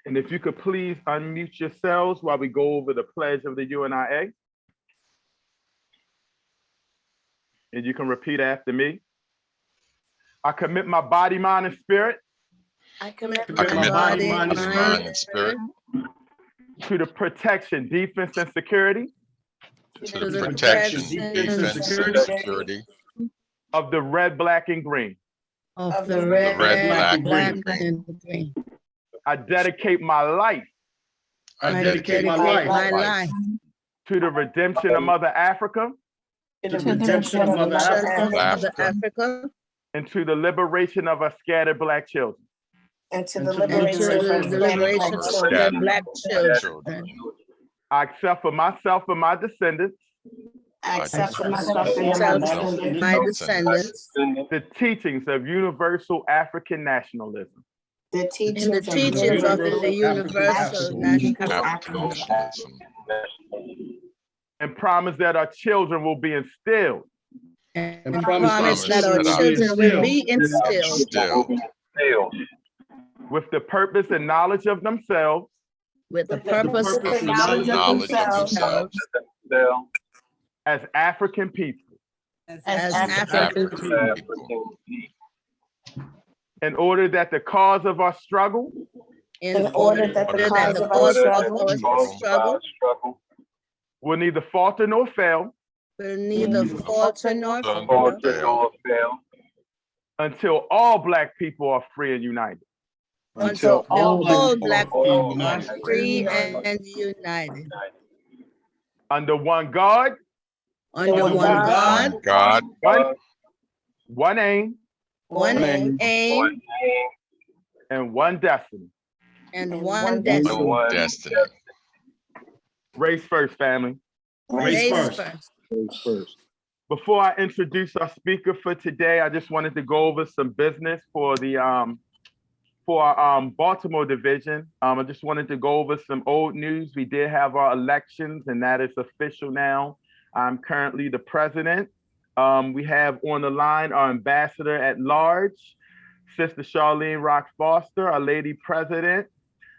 And if you could please unmute yourselves while we go over the pledge of the UNIA. And you can repeat after me. I commit my body, mind, and spirit. I commit my body, mind, and spirit to the protection, defense, and security to the protection, defense, and security of the red, black, and green. of the red, black, black, and green. I dedicate my life I dedicate my life to the redemption of Mother Africa To the redemption of Mother Africa and to the liberation of our scattered Black children. and to and the to the liberation liberation of of the scattered Black children. I accept for myself and my descendants I accept for myself myself and and my my descendants the teachings of universal African nationalism the and teachings the teachings of the universal national African nationalism, and promise that our children will be instilled and promise that our children will be instilled with the purpose and knowledge of themselves with the purpose and knowledge knowledge of of themselves themselves as African people as African people, in order that the cause of our struggle in order that the cause of our struggle will neither falter nor fail will neither falter nor fail until all Black people are free and united. until all Black people are united. free and united Under one God, under one God, God, one aim, one aim, and one destiny. and one no destiny. destiny. Race first, family. Race first. first. Before I introduce our speaker for today, I just wanted to go over some business for the our Baltimore division. I just wanted to go over some old news. We did have our elections, and that is official now. I'm currently the president. We have on the line our ambassador at large, Sister Charlene Rock Foster, our lady president,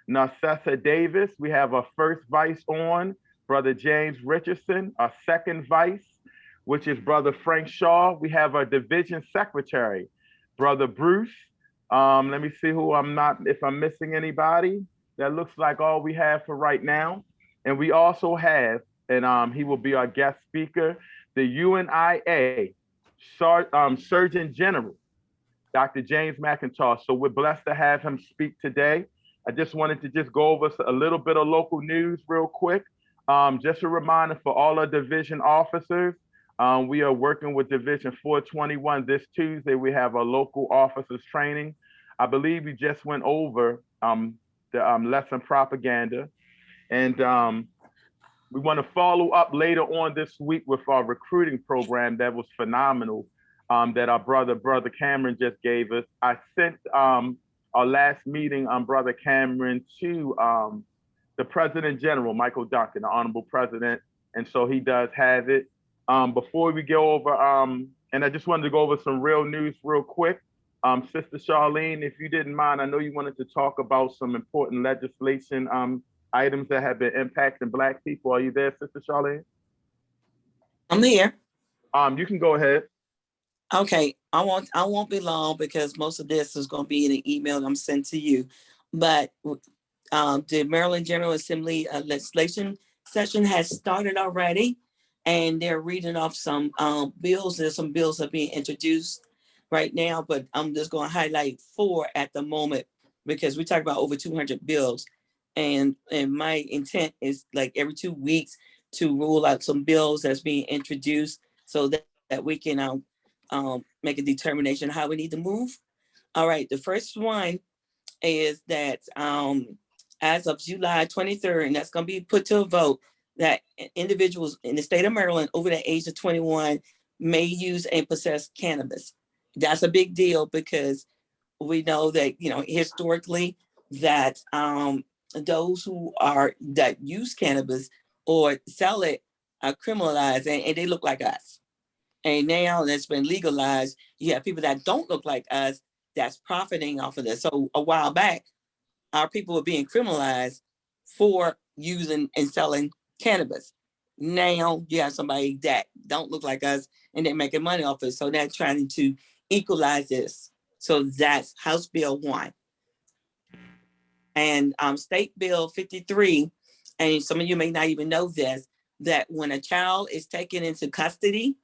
Narcissa Davis. We have our first vice on, Brother James Richardson, our second vice, which is Brother Frank Shaw. We have our division secretary, Brother Bruce. Let me see who if I'm missing anybody. That looks like all we have for right now. And we also have, and he will be our guest speaker, the UNIA Surgeon General, Dr. James Mcintosh. So we're blessed to have him speak today. I just wanted to just go over a little bit of local news real quick. Just a reminder for all our division officers, we are working with Division 421 this Tuesday. We have a local officers training. I believe we just went over the lesson propaganda. And we want to follow up later on this week with our recruiting program that was phenomenal, that our brother Cameron just gave us. I sent our last meeting on Brother Cameron to the President General, Michael Duncan, the Honorable President. And so he does have it. Before we go over, and I just wanted to go over some real news real quick. Sister Charlene, if you didn't mind, I know you wanted to talk about some important legislation items that have been impacting Black people. Are you there, Sister Charlene? I'm here. You can go ahead. Okay, I won't be long because most of this is going to be in an email I'm sent to you. But the Maryland General Assembly legislation session has started already, and they're reading off some bills. There's some bills that are being introduced right now, but I'm just going to highlight 4 at the moment because we talk about over 200 bills. And my intent is like every 2 weeks to rule out some bills that's being introduced so that we can make a determination how we need to move. All right, the first one is that as of July 23rd, and that's going to be put to a vote, that individuals in the state of Maryland over the age of 21 may use and possess cannabis. That's a big deal because we know that, historically that those that use cannabis or sell it are criminalized and they look like us. And now that's been legalized, you have people that don't look like us that's profiting off of this. So a while back, our people were being criminalized for using and selling cannabis. Now you have somebody that don't look like us and they're making money off it. So they're trying to equalize this. So that's House Bill 1. And State Bill 53, and some of you may not even know this, that when a child is taken into custody,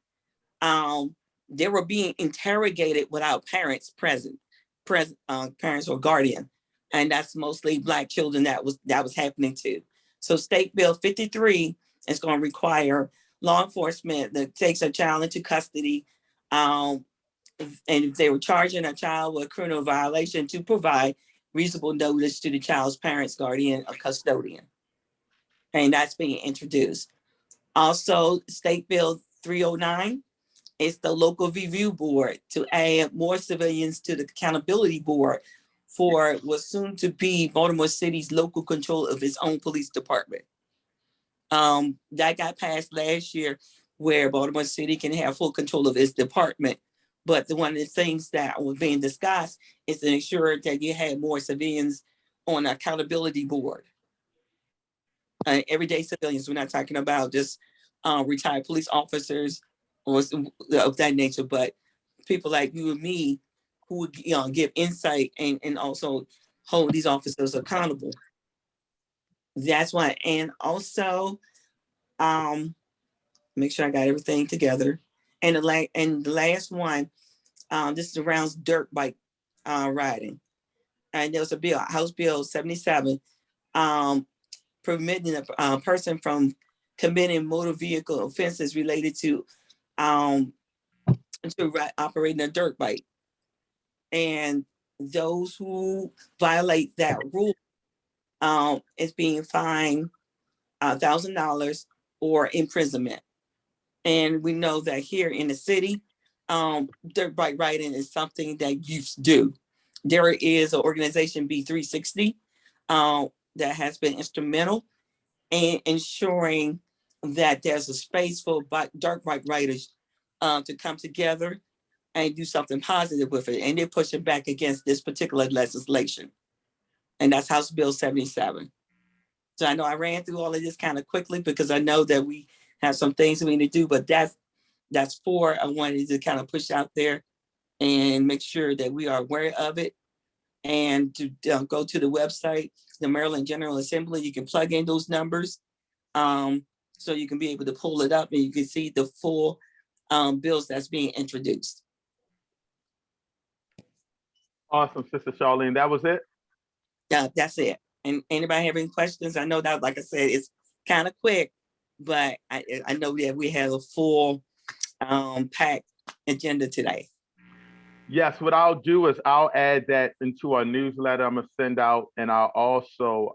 they were being interrogated without parents present, parents or guardian. And that's mostly Black children that was happening to. So State Bill 53 is going to require law enforcement that takes a child into custody, and if they were charging a child with a criminal violation, to provide reasonable notice to the child's parents, guardian, or custodian. And that's being introduced. Also, State Bill 309 is the local review board to add more civilians to the accountability board for what's soon to be Baltimore City's local control of its own police department. That got passed last year, where Baltimore City can have full control of its department. But one of the things that was being discussed is to ensure that you had more civilians on the accountability board. Everyday civilians, we're not talking about just retired police officers or of that nature, but people like you and me who would give insight and also hold these officers accountable. That's why. And also, make sure I got everything together. And the last one, this is around dirt bike riding. And there was a bill, House Bill 77, permitting a person from committing motor vehicle offenses related to operating a dirt bike. And those who violate that rule is being fined $1,000 or imprisonment. And we know that here in the city, dirt bike riding is something that youths do. There is an organization, B360, that has been instrumental in ensuring that there's a space for dirt bike riders to come together and do something positive with it. And they're pushing back against this particular legislation. And that's House Bill 77. So I know I ran through all of this kind of quickly because I know that we have some things we need to do, but that's 4 I wanted to kind of push out there and make sure that we are aware of it. And to go to the website, the Maryland General Assembly, you can plug in those numbers, so you can be able to pull it up and you can see the full bills that's being introduced. Awesome, Sister Charlene. That was it? Yeah, that's it. And anybody have any questions? I know that, like I said, it's kind of quick, but I know that we have a full packed agenda today. Yes, what I'll do is I'll add that into our newsletter I'm gonna send out, and I'll also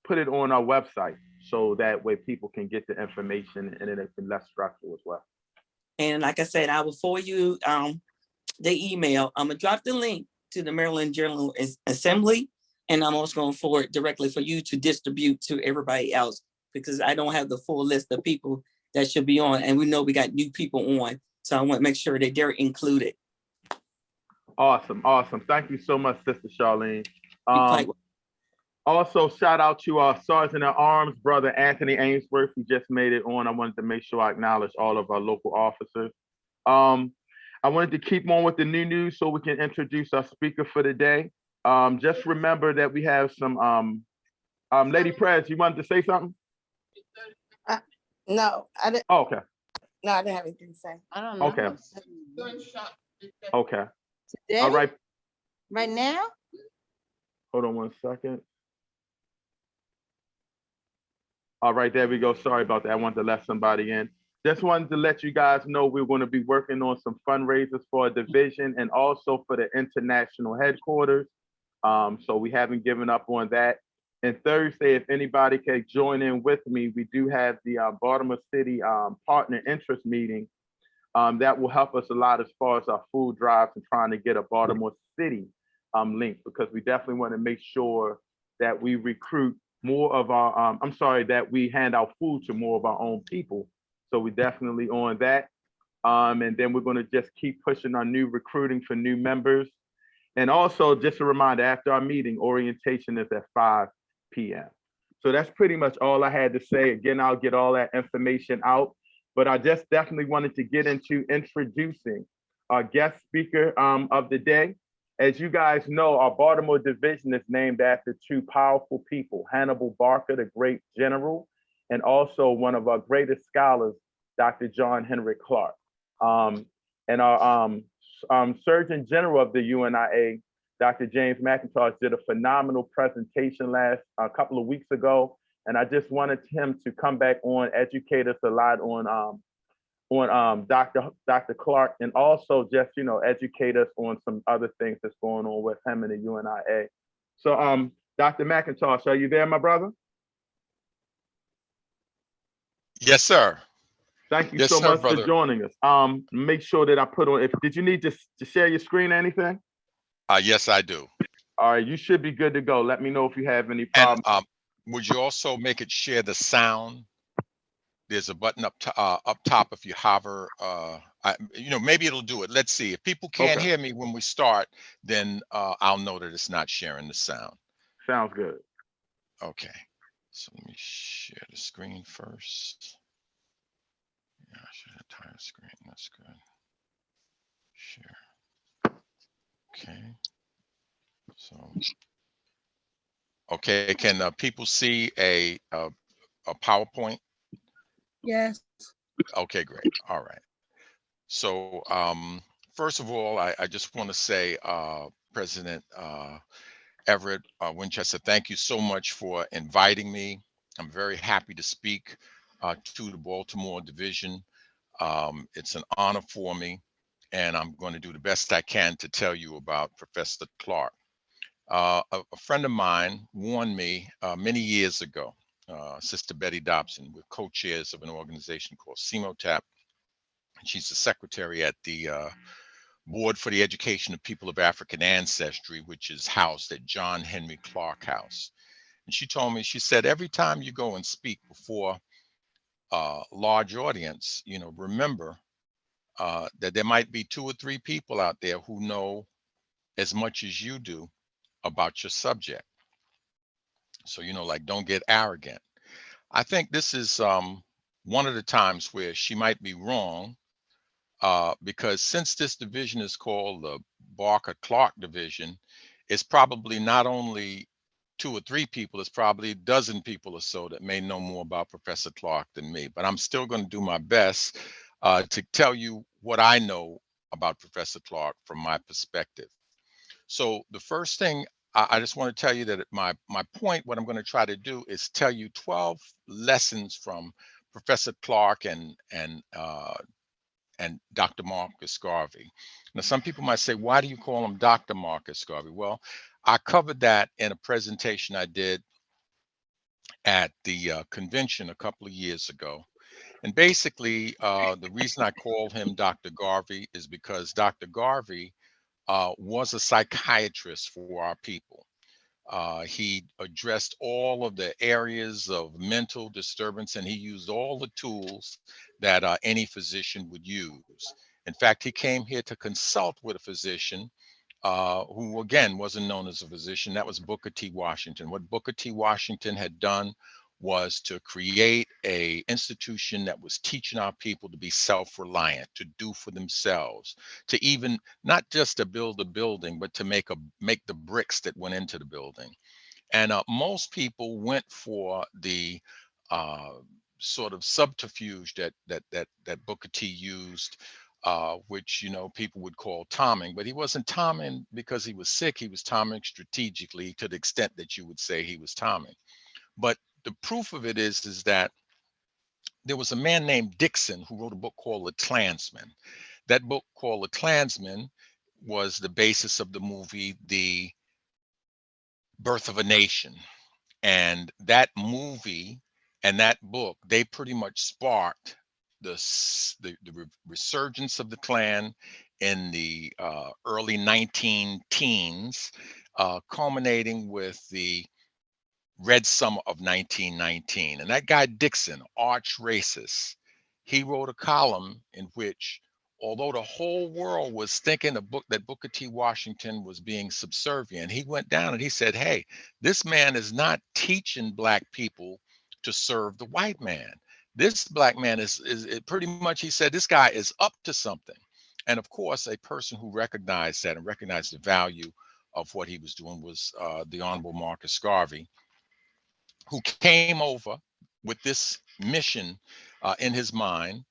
put it on our website so that way people can get the information and it's less stressful as well. And like I said, I will forward you the email. I'm gonna drop the link to the Maryland General Assembly, and I'm also gonna forward directly for you to distribute to everybody else, because I don't have the full list of people that should be on, and we know we got new people on, so I want to make sure that they're included. Awesome, awesome. Thank you so much, Sister Charlene. Quite Also, shout out to our Sergeant at Arms, Brother Anthony Ainsworth, who just made it on. I wanted to make sure I acknowledge all of our local officers. I wanted to keep on with the new news so we can introduce our speaker for the day. Just remember that we have some, Lady Prez, you wanted to say something? No, I didn't. Oh, okay. No, I didn't have anything to say. I don't know. Okay. Okay. Today? All right. Right now? Hold on one second. All right, there we go. Sorry about that. I wanted to let somebody in. Just wanted to let you guys know we're going to be working on some fundraisers for our division and also for the international headquarters. So we haven't given up on that. And Thursday, if anybody can join in with me, we do have the Baltimore City partner interest meeting. That will help us a lot as far as our food drives and trying to get a Baltimore City link, because we definitely want to make sure that we recruit more of our, that we hand out food to more of our own people. So we definitely on that. And then we're going to just keep pushing our new recruiting for new members. And also, just a reminder, after our meeting, orientation is at 5 p.m. So that's pretty much all I had to say. Again, I'll get all that information out, but I just definitely wanted to get into introducing our guest speaker of the day. As you guys know, our Baltimore division is named after two powerful people, Hannibal Barca, the great general, and also one of our greatest scholars, Dr. John Henry Clarke. And our Surgeon General of the UNIA, Dr. James Mcintosh, did a phenomenal presentation a couple of weeks ago, and I just wanted him to come back on, educate us a lot on Dr. Clarke, and also just educate us on some other things that's going on with him and the UNIA. So, Dr. Mcintosh, are you there, my brother? Yes, sir. Thank you Yes, so sir, much brother. for joining us. Make sure that I put on. Did you need to share your screen or anything? Yes, I do. All right, you should be good to go. Let me know if you have any And problems. would you also make it share the sound? There's a button up top if you hover. Maybe it'll do it. Let's see. If people can't Okay. hear me when we start, then I'll know that it's not sharing the sound. Sounds good. Okay. So let me share the screen first. Yeah, I should have entire screen. That's good. Share. Okay. So. Okay. Can people see a PowerPoint? Yes. Okay, great. All right. So first of all, I just want to say, President Everett Winchester, thank you so much for inviting me. I'm very happy to speak to the Baltimore division. It's an honor for me, and I'm going to do the best I can to tell you about Professor Clarke. A friend of mine warned me many years ago, Sister Betty Dobson. We're co-chairs of an organization called CEMOTAP. She's the secretary at the Board for the Education of People of African Ancestry, which is housed at John Henry Clarke House. And she told me, she said, every time you go and speak before a large audience, remember that there might be 2 or 3 people out there who know as much as you do about your subject. So, don't get arrogant. I think this is one of the times where she might be wrong, because since this division is called the Barca-Clarke division, it's probably not only 2 or 3 people, it's probably a dozen people or so that may know more about Professor Clarke than me. But I'm still going to do my best to tell you what I know about Professor Clarke from my perspective. So the first thing I just want to tell you that my point, what I'm going to try to do is tell you 12 lessons from Professor Clarke and Dr. Marcus Garvey. Now, some people might say, why do you call him Dr. Marcus Garvey? Well, I covered that in a presentation I did at the convention a couple of years ago. And basically, the reason I call him Dr. Garvey is because Dr. Garvey was a psychiatrist for our people. He addressed all of the areas of mental disturbance, and he used all the tools that any physician would use. In fact, he came here to consult with a physician who, again, wasn't known as a physician. That was Booker T. Washington. What Booker T. Washington had done was to create a institution that was teaching our people to be self-reliant, to do for themselves, to even not just to build a building, but to make the bricks that went into the building. And most people went for the sort of subterfuge that Booker T used, which people would call Toming. But he wasn't Toming because he was sick. He was Toming strategically, to the extent that you would say he was Toming. But the proof of it is that there was a man named Dixon who wrote a book called The Klansman. That book called The Klansman was the basis of the movie The Birth of a Nation. And that movie and that book, they pretty much sparked the resurgence of the Klan in the early 19 teens, culminating with the Red Summer of 1919. And that guy Dixon, arch racist, he wrote a column in which although the whole world was thinking that Booker T. Washington was being subservient, he went down and he said, hey, this man is not teaching black people to serve the white man. This black man is pretty much, he said, this guy is up to something. And of course, a person who recognized that and recognized the value of what he was doing was the Honorable Marcus Garvey, who came over with this mission in his mind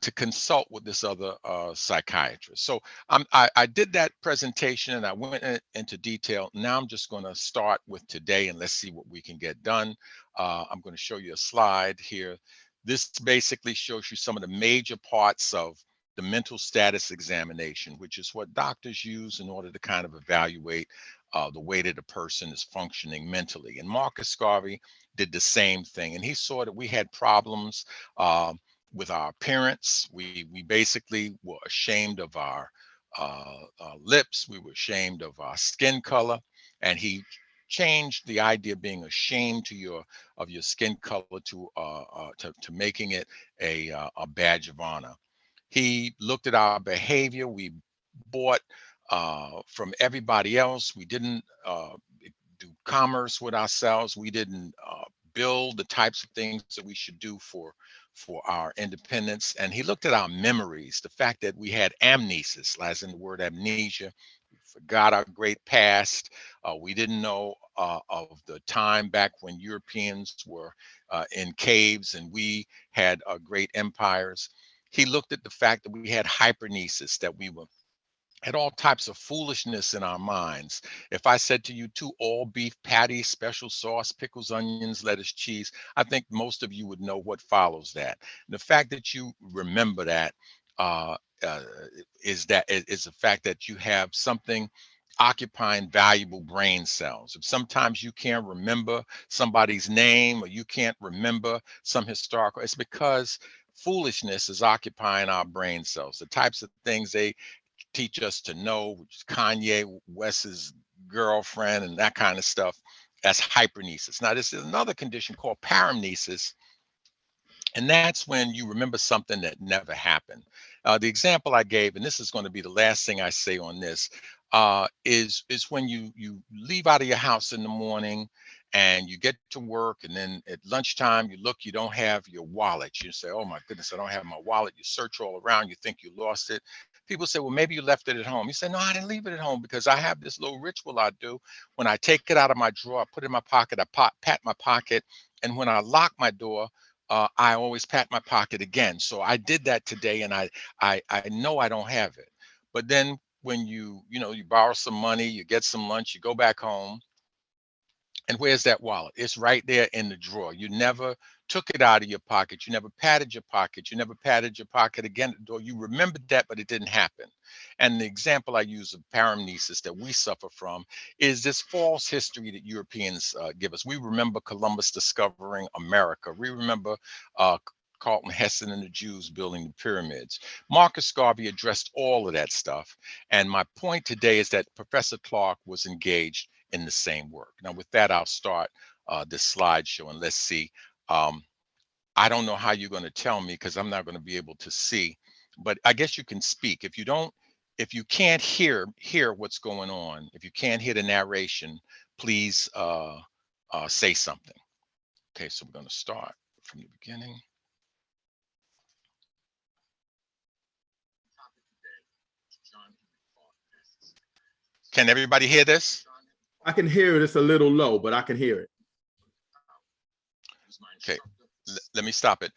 to consult with this other psychiatrist. So I did that presentation and I went into detail. Now I'm just going to start with today and let's see what we can get done. I'm going to show you a slide here. This basically shows you some of the major parts of the mental status examination, which is what doctors use in order to kind of evaluate the way that a person is functioning mentally. And Marcus Garvey did the same thing. And he saw that we had problems with our appearance. We basically were ashamed of our lips. We were ashamed of our skin color. And he changed the idea of being ashamed of your skin color to making it a badge of honor. He looked at our behavior. We bought from everybody else. We didn't do commerce with ourselves. We didn't build the types of things that we should do for our independence. And he looked at our memories, the fact that we had amnesis, as in the word amnesia. We forgot our great past. We didn't know of the time back when Europeans were in caves and we had great empires. He looked at the fact that we had hypernesis, that we had all types of foolishness in our minds. If I said to you 2 all beef patties, special sauce, pickles, onions, lettuce, cheese, I think most of you would know what follows that. The fact that you remember that uh, uh, is the fact that you have something occupying valuable brain cells. If sometimes you can't remember somebody's name or you can't remember some historical, it's because foolishness is occupying our brain cells. The types of things they teach us to know, which is Kanye West's girlfriend and that kind of stuff. That's hypernesis. Now, this is another condition called paramnesis, and that's when you remember something that never happened. The example I gave, and this is going to be the last thing I say on this, is when you leave out of your house in the morning and you get to work, and then at lunchtime you look, you don't have your wallet. You say, "Oh my goodness, I don't have my wallet." You search all around, you think you lost it. People say, "Well, maybe you left it at home." You say, "No, I didn't leave it at home because I have this little ritual I do. When I take it out of my drawer, I put it in my pocket, I pat my pocket, and when I lock my door, I always pat my pocket again." So I did that today, and I know I don't have it. But then when you borrow some money, you get some lunch, you go back home, and where's that wallet? It's right there in the drawer. You never took it out of your pocket. You never patted your pocket. You never patted your pocket again at the door. You remembered that, but it didn't happen. And the example I use of paramnesis that we suffer from is this false history that Europeans give us. We remember Columbus discovering America. We remember Carlton Heston and the Jews building the pyramids. Marcus Garvey addressed all of that stuff. And my point today is that Professor Clarke was engaged in the same work. Now, with that, I'll start this slideshow and let's see. I don't know how you're going to tell me because I'm not going to be able to see, but I guess you can speak. If you can't hear what's going on, if you can't hear the narration, please say something. Okay, so we're going to start from the beginning. Can everybody hear this? I can hear it. It's a little low, but I can hear it. Okay, let me stop it.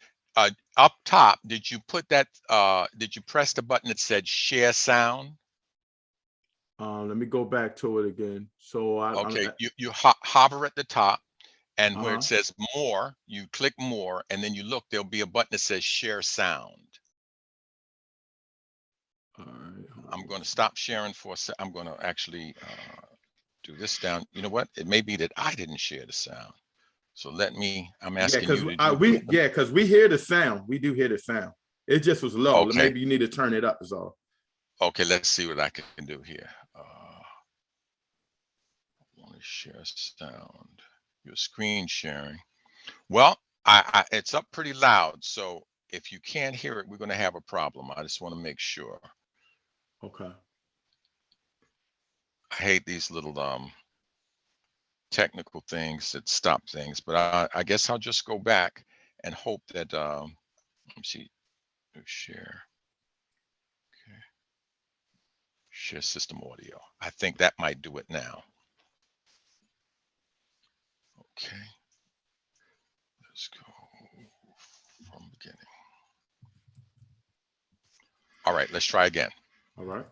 Up top, did you put that? Did you press the button that said share sound? Let me go back to it again. So Okay, you hover at the top, and where Uh-huh. it says more, you click more, and then you look. There'll be a button that says share sound. All right. I'm going to stop sharing for a sec. I'm going to actually do this down. You know what? It may be that I didn't share the sound. So let me. I'm asking you to do. Because we hear the sound. We do hear the sound. It just was low. Okay. Maybe you need to turn it up. Is all. Okay, let's see what I can do here. I want to share sound. Your screen sharing. Well, it's up pretty loud. So if you can't hear it, we're going to have a problem. I just want to make sure. Okay. I hate these little technical things that stop things, but I guess I'll just go back and hope that let me see, share. Okay. Share system audio. I think that might do it now. Okay. Let's go from beginning. All right, let's try again. All right.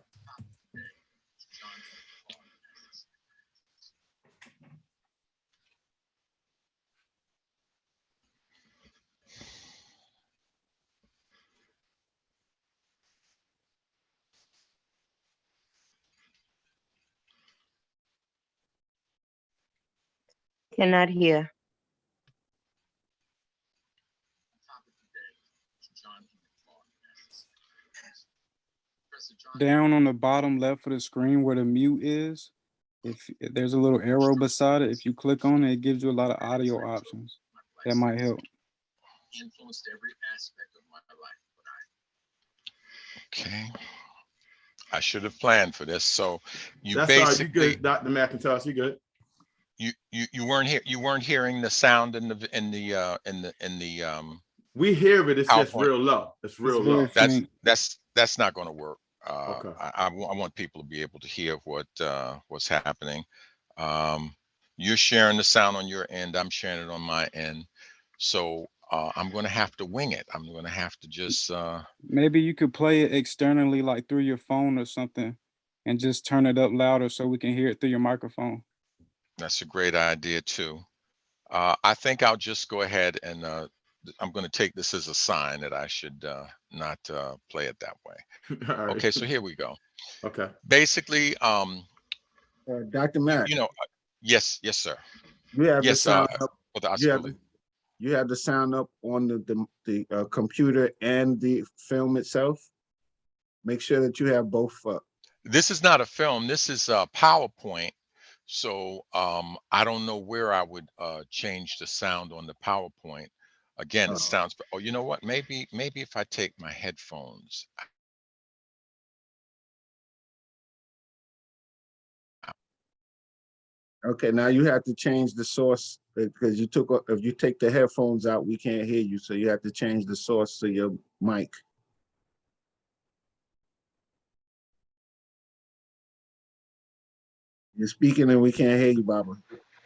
Cannot hear. Down on the bottom left of the screen where the mute is, if there's a little arrow beside it, if you click on it, it gives you a lot of audio options. That might help. Influenced every aspect of my life. Okay. I should have planned for this. So you That's all right. You basically good, Dr. Mcintosh. You good. You weren't hearing the sound in the We hear it. It's just PowerPoint. real low. It's real It's very low. faint. That's not going to work. Okay. I want people to be able to hear what's happening. You're sharing the sound on your end. I'm sharing it on my end. So I'm going to have to wing it. I'm going to have to just. Maybe you could play it externally, like through your phone or something, and just turn it up louder so we can hear it through your microphone. That's a great idea too. I think I'll just go ahead and I'm going to take this as a sign that I should not play it that way. All right. Okay, so here we go. Okay. Basically, Dr. Mack, you know, yes, sir. you have the Yes, sound up. With You have the sound up on the computer and the film itself. Make sure that you have both up. This is not a film. This is a PowerPoint. So I don't know where I would change the sound on the PowerPoint. Again, it sounds. Oh, you know what? Maybe if I take my headphones. Okay, now you have to change the source because if you take the headphones out, we can't hear you. So you have to change the source to your mic. You're speaking and we can't hear you, Baba.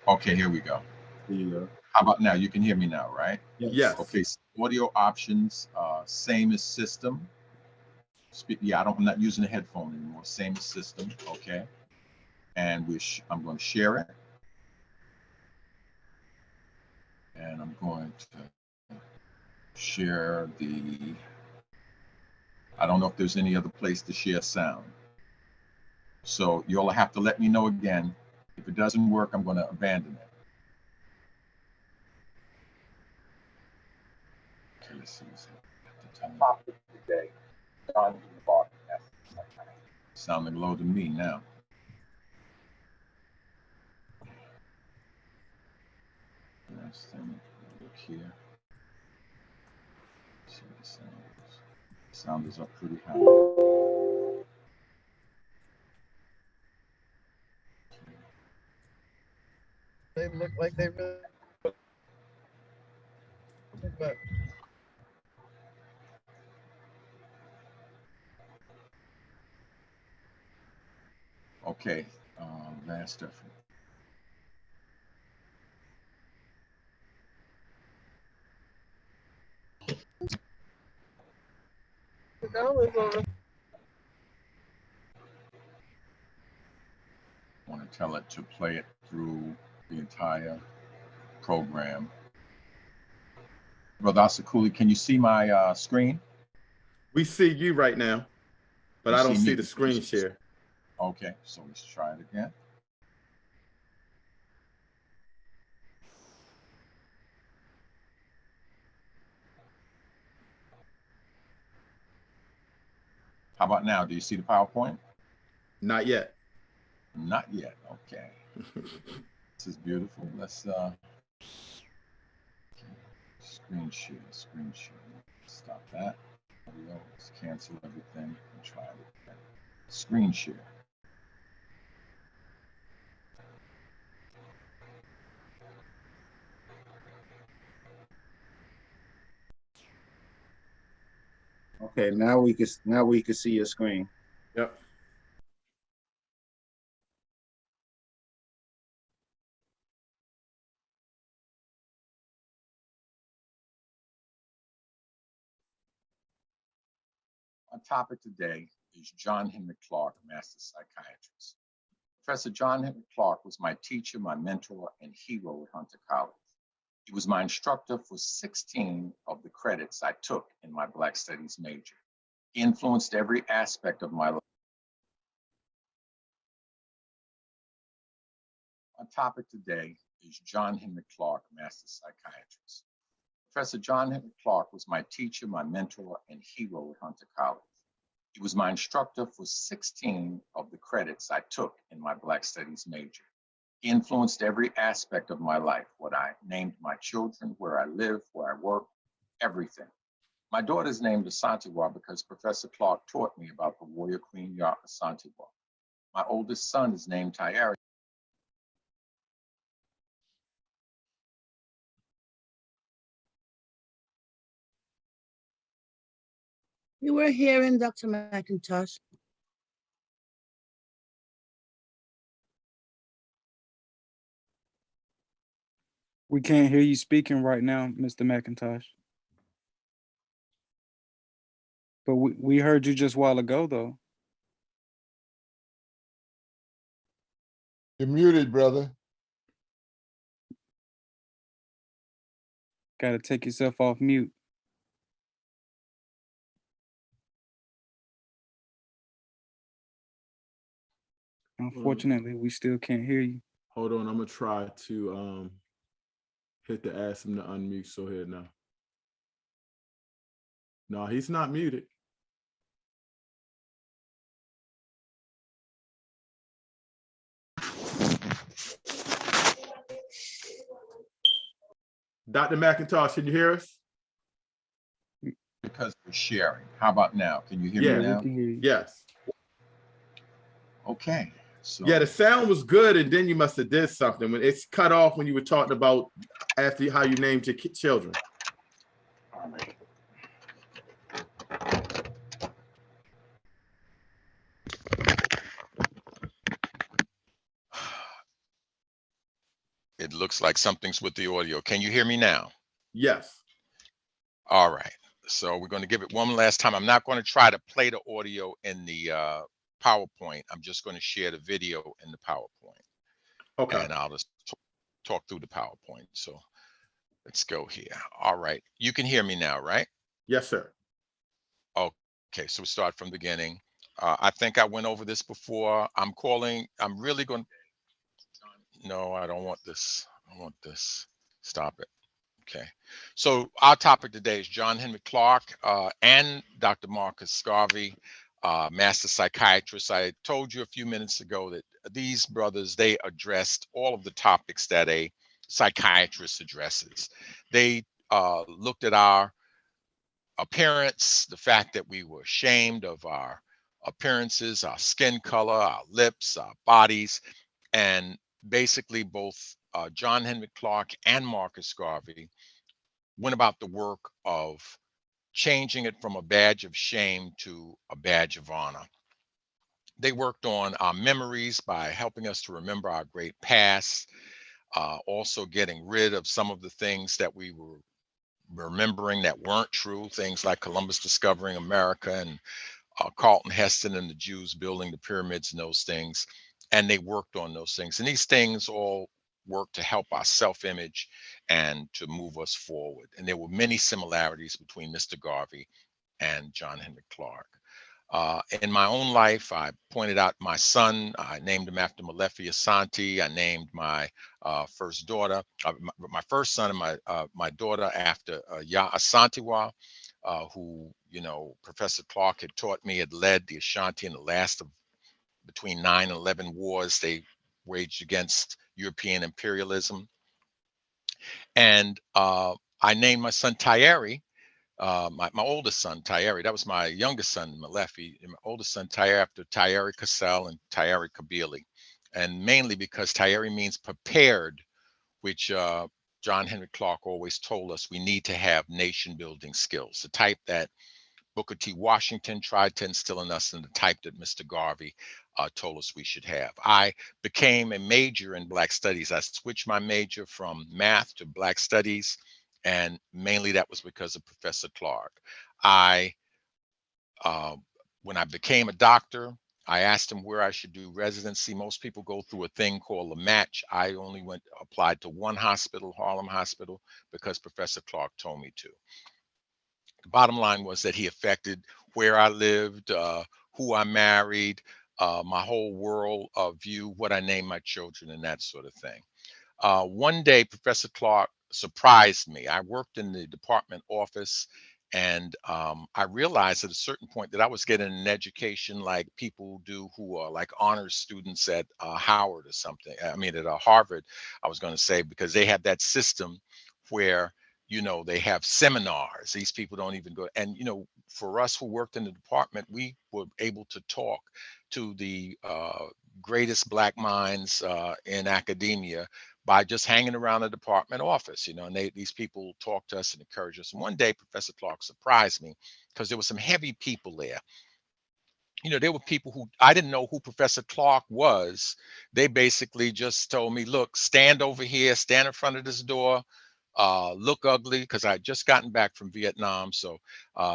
Okay, here we go. There you go. How about now? You can hear me now, right? Yes. Okay, so audio options, same as system. Yeah, I'm not using a headphone anymore. Same as system, okay. And I'm going to share it. And I'm going to share I don't know if there's any other place to share sound. So you'll have to let me know again. If it doesn't work, I'm going to abandon it. Okay, let's see. The topic today. Sounding low to me now. Last thing, look here. See what the sound is. Sound is up pretty high. They look like they really. But Okay, last effort. that was on. I want to tell it to play it through the entire program. Brother Asakuli, can you see my screen? We see you right now, but You I don't see see me? the screen share. Okay, so let's try it again. How about now? Do you see the PowerPoint? Not yet. Not yet. Okay. This is beautiful. Let's screen share. Stop that. Let's cancel everything and try it again. Screen share. Okay, now we can see your screen. Yep. Our topic today is John Henry Clarke, Master Psychiatrist. Professor John Henry Clarke was my teacher, my mentor, and hero at Hunter College. He was my instructor for 16 of the credits I took in my Black Studies major. He influenced every aspect of my life. Our topic today is John Henry Clarke, Master Psychiatrist. Professor John Henry Clarke was my teacher, my mentor, and hero at Hunter College. He was my instructor for 16 of the credits I took in my Black Studies major. He influenced every aspect of my life, what I named my children, where I live, where I work, everything. My daughter's named Asantewa because Professor Clarke taught me about the warrior queen Asantewa. My oldest son is named Tyari. You were hearing Dr. Mcintosh. We can't hear you speaking right now, Mr. McIntosh. But we heard you just a while ago, though. You're muted, brother. Got to take yourself off mute. Unfortunately, we still can't hear you. Hold on, I'm gonna try to hit the ask him to unmute. So here now. No, he's not muted. Dr. McIntosh, can you hear us? Because we're sharing. How about now? Can you hear Yeah, me now? We can hear you. Yes. Okay. So Yeah, the sound was good, and then you must have did something. When it's cut off when you were talking about after how you named your children. all right. It looks like something's with the audio. Can you hear me now? Yes. All right. So we're going to give it one last time. I'm not going to try to play the audio in the PowerPoint. I'm just going to share the video in the PowerPoint. Okay. And I'll just talk through the PowerPoint. So let's go here. All right. You can hear me now, right? Yes, sir. Okay. So we start from the beginning. I think I went over this before. I'm really going to. No, I don't want this. I want this. Stop it. Okay, so our topic today is John Henry Clarke and Dr. Marcus Scarvey, master psychiatrist. I told you a few minutes ago that these brothers, they addressed all of the topics that a psychiatrist addresses. They looked at our appearance, the fact that we were ashamed of our appearances, our skin color, our lips, our bodies, and basically both John Henry Clarke and Marcus Garvey went about the work of changing it from a badge of shame to a badge of honor. They worked on our memories by helping us to remember our great past, also getting rid of some of the things that we were remembering that weren't true, things like Columbus discovering America and Carlton Heston and the Jews building the pyramids and those things. And they worked on those things. And these things all work to help our self-image and to move us forward. And there were many similarities between Mr. Garvey and John Henry Clarke. In my own life, I pointed out my son. I named him after Malefi Asante. I named my first daughter, my first son and my daughter after Ya Asantewa, who, you know, Professor Clarke had taught me had led the Ashanti in the last of between 9 and 11 wars they waged against European imperialism. And I named my son Tyari my oldest son, Tyeri. That was my youngest son, Malefi, and my oldest son, Tyeri, after Tyeri Cassell and Tyeri Kabili. And mainly because Tyeri means prepared, which John Henry Clarke always told us we need to have nation building skills, the type that Booker T. Washington tried to instill in us and the type that Mr. Garvey told us we should have. I became a major in Black Studies. I switched my major from math to Black Studies, and mainly that was because of Professor Clarke. I, when I became a doctor, I asked him where I should do residency. Most people go through a thing called a match. I only applied to one hospital, Harlem Hospital, because Professor Clarke told me to. The bottom line was that he affected where I lived, who I married, my whole world view, what I named my children, and that sort of thing. One day, Professor Clarke surprised me. I worked in the department office, and I realized at a certain point that I was getting an education like people do who are like honors students at Howard or something. I mean, at Harvard, I was going to say, because they have that system where, you know, they have seminars. These people don't even go. And, you know, for us who worked in the department, we were able to talk to the greatest Black minds in academia by just hanging around the department office, you know, and these people talked to us and encouraged us. And one day, Professor Clarke surprised me because there were some heavy people there. You know, there were people who I didn't know who Professor Clarke was. They basically just told me, look, stand over here, stand in front of this door, look ugly, because I had just gotten back from Vietnam. So,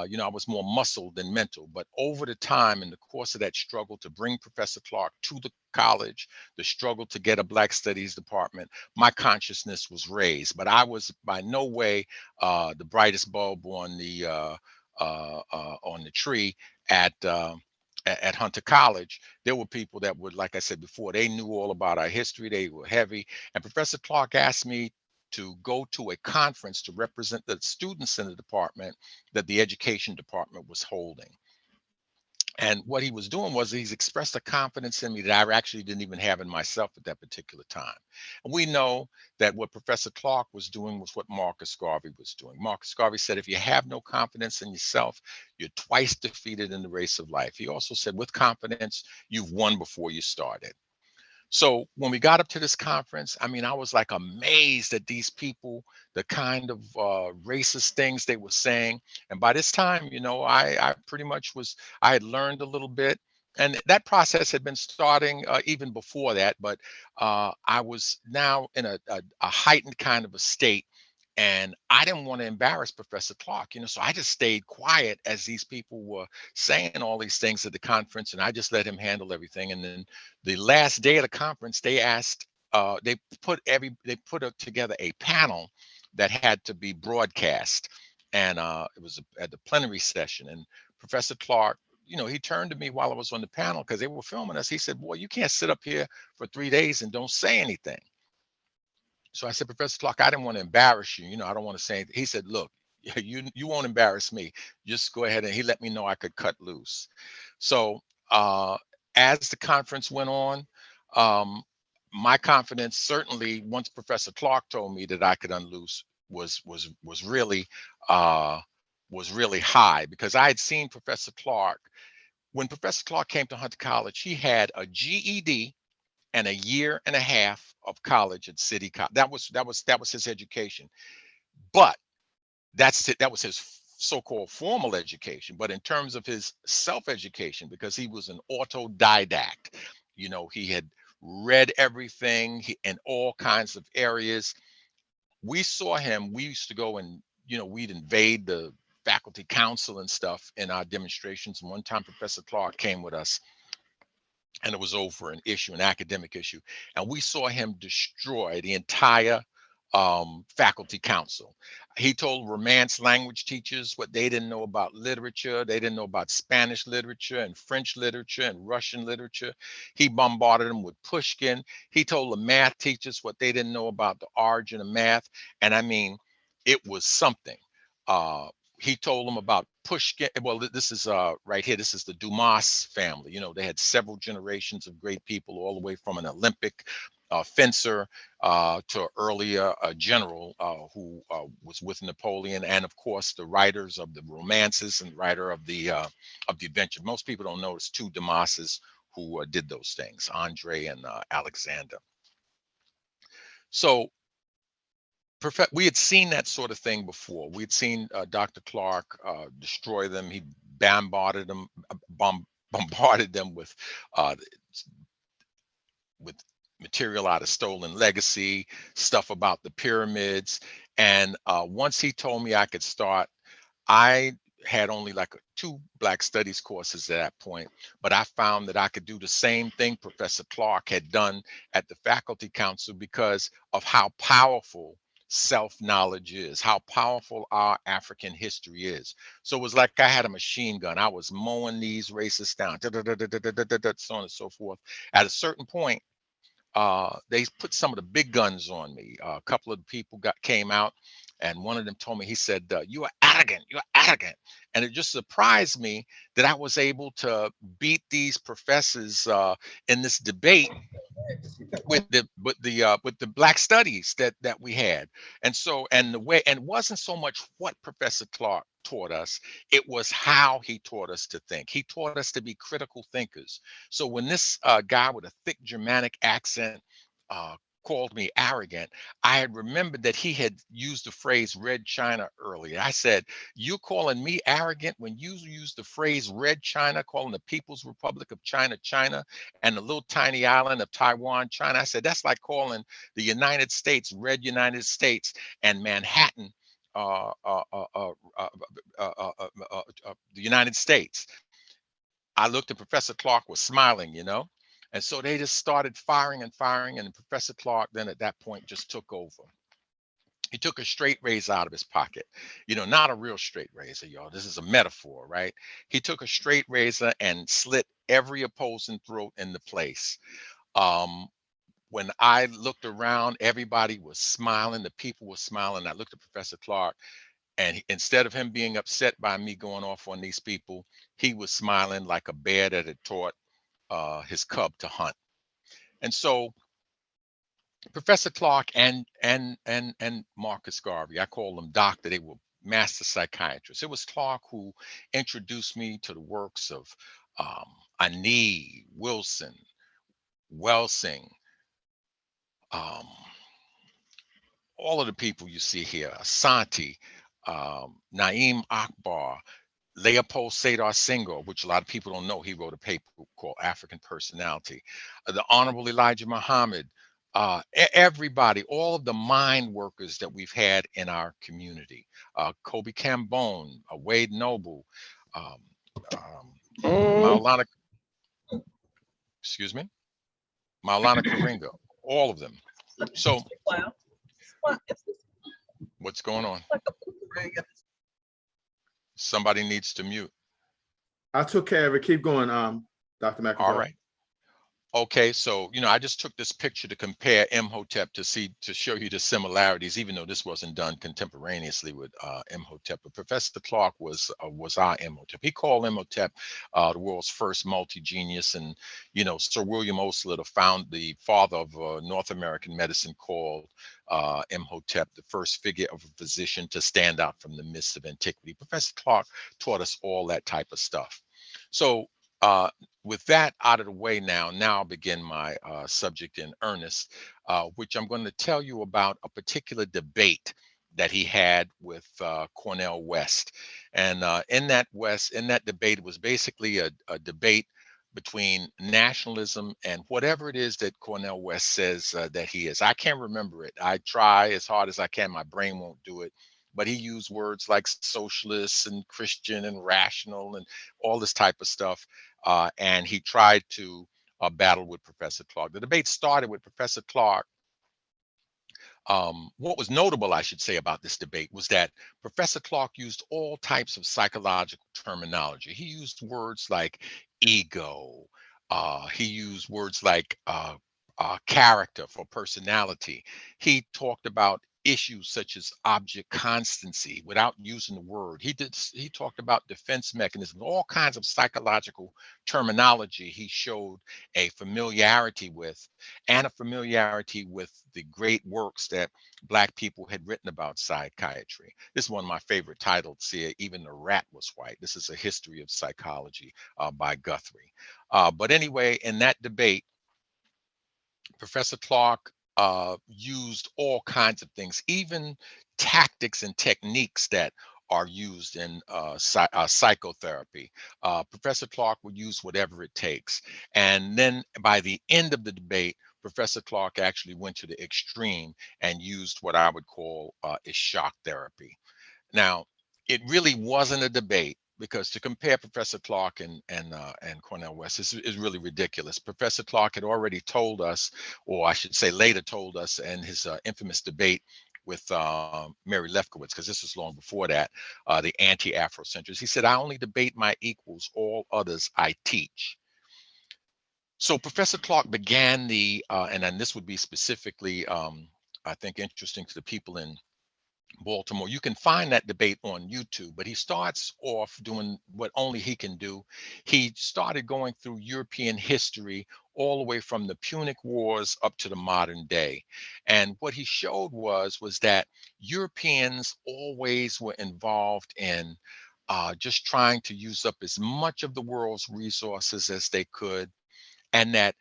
you know, I was more muscle than mental. But over the time, in the course of that struggle to bring Professor Clarke to the college, the struggle to get a Black Studies department, my consciousness was raised. But I was by no way the brightest bulb on the tree at Hunter College. There were people that would, like I said before, they knew all about our history. They were heavy. And Professor Clarke asked me to go to a conference to represent the students in the department that the education department was holding. And what he was doing was he's expressed a confidence in me that I actually didn't even have in myself at that particular time. And we know that what Professor Clarke was doing was what Marcus Garvey was doing. Marcus Garvey said, if you have no confidence in yourself, you're twice defeated in the race of life. He also said, with confidence, you've won before you started. So when we got up to this conference, I mean, I was like amazed at these people, the kind of racist things they were saying. And by this time, you know, I pretty much I had learned a little bit. And that process had been starting even before that, but I was now in a heightened kind of a state. And I didn't want to embarrass Professor Clarke, you know, so I just stayed quiet as these people were saying all these things at the conference, and I just let him handle everything. And then the last day of the conference, they asked, they put together a panel that had to be broadcast, and it was at the plenary session. And Professor Clarke, you know, he turned to me while I was on the panel because they were filming us. He said, "Boy, you can't sit up here for 3 days and don't say anything." So I said, Professor Clarke, I didn't want to embarrass you. You know, I don't want to say anything. He said, look, you won't embarrass me. Just go ahead. And he let me know I could cut loose. So as the conference went on, my confidence certainly, once Professor Clarke told me that I could unloose, was really high, because I had seen Professor Clarke. When Professor Clarke came to Hunter College, he had a GED and a year and a half of college at City College. That was his education. But that's it. That was his so-called formal education. But in terms of his self-education, because he was an autodidact, you know, he had read everything in all kinds of areas. We saw him. We used to go and, you know, we'd invade the faculty council and stuff in our demonstrations. And one time Professor Clarke came with us, and it was over an issue, an academic issue. And we saw him destroy the entire faculty council. He told Romance language teachers what they didn't know about literature. They didn't know about Spanish literature and French literature and Russian literature. He bombarded them with Pushkin. He told the math teachers what they didn't know about the origin of math. And I mean, it was something. Uh, he told them about Pushkin. Well, this is right here. This is the Dumas family. You know, they had several generations of great people, all the way from an Olympic fencer to earlier general who was with Napoleon, and of course the writers of the romances and writer of the adventure. Most people don't know it's two Damases who did those things, Andre and Alexander. So we had seen that sort of thing before. We'd seen Dr. Clarke destroy them. He bombarded them, bombarded them with material out of stolen legacy, stuff about the pyramids. And once he told me I could start, I had only like 2 Black Studies courses at that point, but I found that I could do the same thing Professor Clarke had done at the Faculty Council because of how powerful self-knowledge is, how powerful our African history is. So it was like I had a machine gun. I was mowing these racists down, so on and so forth. At a certain point, they put some of the big guns on me. A couple of the people came out, and one of them told me, he said, "You are arrogant, you're arrogant." And it just surprised me that I was able to beat these professors in this debate with the Black Studies that we had. And so, and it wasn't so much what Professor Clarke taught us, it was how he taught us to think. He taught us to be critical thinkers. So when this guy with a thick Germanic accent called me arrogant, I had remembered that he had used the phrase red China earlier. I said, "You're calling me arrogant when you use the phrase red China, calling the People's Republic of China, China, and the little tiny island of Taiwan, China." I said, "That's like calling the United States red United States and Manhattan the United States." I looked at Professor Clarke was smiling, you know, and so they just started firing and firing, and Professor Clarke then at that point just took over. He took a straight razor out of his pocket, you know, not a real straight razor, y'all. This is a metaphor, right? He took a straight razor and slit every opposing throat in the place. Um, when I looked around, everybody was smiling. The people were smiling. I looked at Professor Clarke, and instead of him being upset by me going off on these people, he was smiling like a bear that had taught his cub to hunt. And so Professor Clarke and Marcus Garvey, I call them doctor, they were master psychiatrists. It was Clarke who introduced me to the works of Ani, Wilson, Welsing, um, all of the people you see here, Asante, Naim Akbar, Leopold Sedar Senghor, which a lot of people don't know, he wrote a paper called African Personality. The Honorable Elijah Muhammad, everybody, all of the mind workers that we've had in our community. Kobe Cambone, Wade Noble, um, Maulana, excuse me, Maulana Karinga, all of them. So what's going on? Somebody needs to mute. I took care of it. Keep going, Dr. McIntosh. All right. Okay, so you know, I just took this picture to compare Imhotep to show you the similarities, even though this wasn't done contemporaneously with Imhotep. But Professor Clarke was our Imhotep. He called Imhotep the world's first multi-genius, and you know, Sir William Osler, the father of North American medicine, called Imhotep the first figure of a physician to stand out from the mists of antiquity. Professor Clarke taught us all that type of stuff. So with that out of the way now I'll begin my subject in earnest, which I'm going to tell you about a particular debate that he had with Cornel West. And in that debate, it was basically a debate between nationalism and whatever it is that Cornel West says that he is. I can't remember it. I try as hard as I can. My brain won't do it. But he used words like socialist and Christian and rational and all this type of stuff. And he tried to battle with Professor Clarke. The debate started with Professor Clarke. What was notable, I should say, about this debate was that Professor Clarke used all types of psychological terminology. He used words like ego. He used words like character for personality. He talked about issues such as object constancy without using the word. He talked about defense mechanisms, all kinds of psychological terminology he showed a familiarity with, and a familiarity with the great works that Black people had written about psychiatry. This is one of my favorite titles, see, Even the Rat Was White. This is a history of psychology by Guthrie. But anyway, in that debate, Professor Clarke used all kinds of things, even tactics and techniques that are used in psychotherapy. Professor Clarke would use whatever it takes. And then by the end of the debate, Professor Clarke actually went to the extreme and used what I would call is shock therapy. Now, it really wasn't a debate, because to compare Professor Clarke and Cornel West is really ridiculous. Professor Clarke had already told us, or I should say later told us, in his infamous debate with Mary Lefkowitz, because this was long before that, the anti-Afrocentrists. He said, "I only debate my equals, all others I teach." So Professor Clarke began and then this would be specifically, I think, interesting to the people in Baltimore. You can find that debate on YouTube, but he starts off doing what only he can do. He started going through European history all the way from the Punic Wars up to the modern day. And what he showed was that Europeans always were involved in just trying to use up as much of the world's resources as they could, and that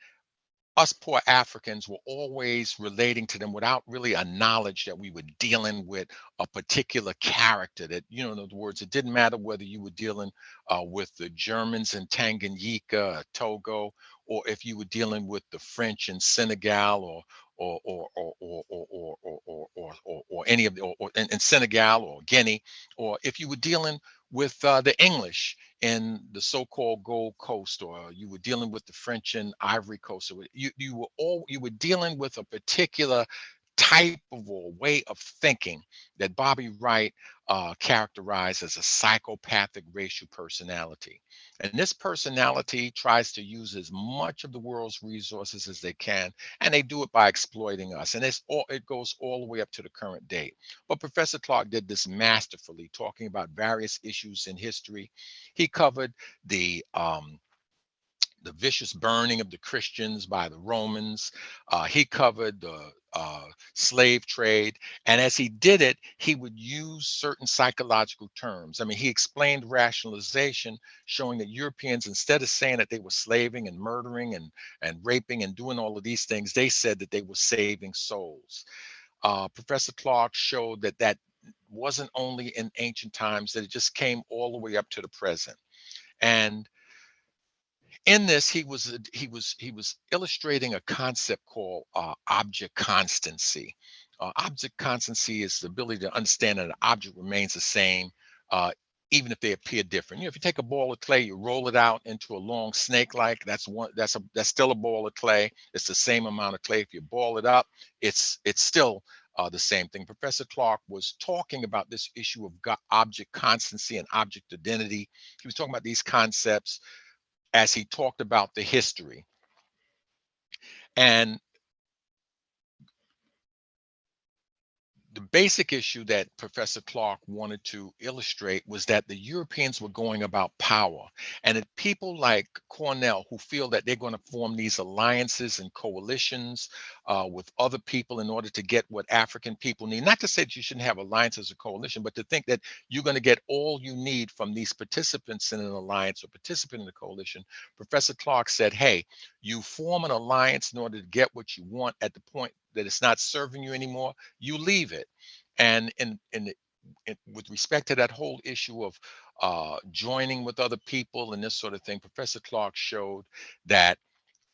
us poor Africans were always relating to them without really a knowledge that we were dealing with a particular character. That, you know, in other words, it didn't matter whether you were dealing with the Germans in Tanganyika, or Togo, or if you were dealing with the French in Senegal, or any of the, or in Senegal or Guinea, or if you were dealing with the English in the so-called Gold Coast, or you were dealing with the French in Ivory Coast, or you were dealing with a particular type of or way of thinking that Bobby Wright characterized as a psychopathic racial personality. And this personality tries to use as much of the world's resources as they can, and they do it by exploiting us. And it goes all the way up to the current day. But Professor Clarke did this masterfully, talking about various issues in history. He covered the vicious burning of the Christians by the Romans. He covered the slave trade. And as he did it, he would use certain psychological terms. I mean, he explained rationalization, showing that Europeans, instead of saying that they were slaving and murdering and raping and doing all of these things, they said that they were saving souls. Professor Clarke showed that that wasn't only in ancient times, that it just came all the way up to the present. And in this, he was illustrating a concept called object constancy. Object constancy is the ability to understand that an object remains the same, even if they appear different. You know, if you take a ball of clay, you roll it out into a long snake-like, that's still a ball of clay. It's the same amount of clay. If you ball it up, it's still the same thing. Professor Clarke was talking about this issue of object constancy and object identity. He was talking about these concepts as he talked about the history. And the basic issue that Professor Clarke wanted to illustrate was that the Europeans were going about power, and that people like Cornell, who feel that they're going to form these alliances and coalitions with other people in order to get what African people need. Not to say that you shouldn't have alliances or coalition, but to think that you're going to get all you need from these participants in an alliance or participant in a coalition. Professor Clarke said, hey, you form an alliance in order to get what you want. At the point that it's not serving you anymore, you leave it. And with respect to that whole issue of joining with other people and this sort of thing, Professor Clarke showed that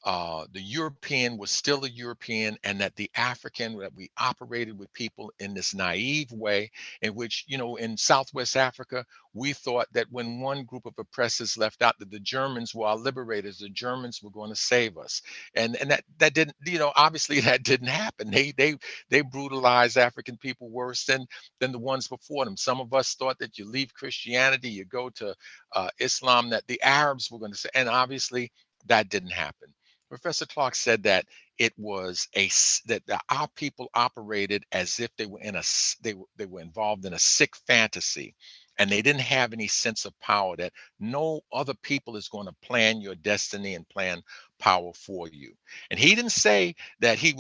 the European was still a European, and that the African, that we operated with people in this naive way, in which, you know, in Southwest Africa, we thought that when one group of oppressors left out, that the Germans were our liberators, the Germans were going to save us. And that didn't, you know, obviously that didn't happen. They brutalized African people worse than the ones before them. Some of us thought that you leave Christianity, you go to Islam, that the Arabs were going to say, and obviously that didn't happen. Professor Clarke said that it was our people operated as if they were they were involved in a sick fantasy, and they didn't have any sense of power, that no other people is going to plan your destiny and plan power for you. And he didn't say that he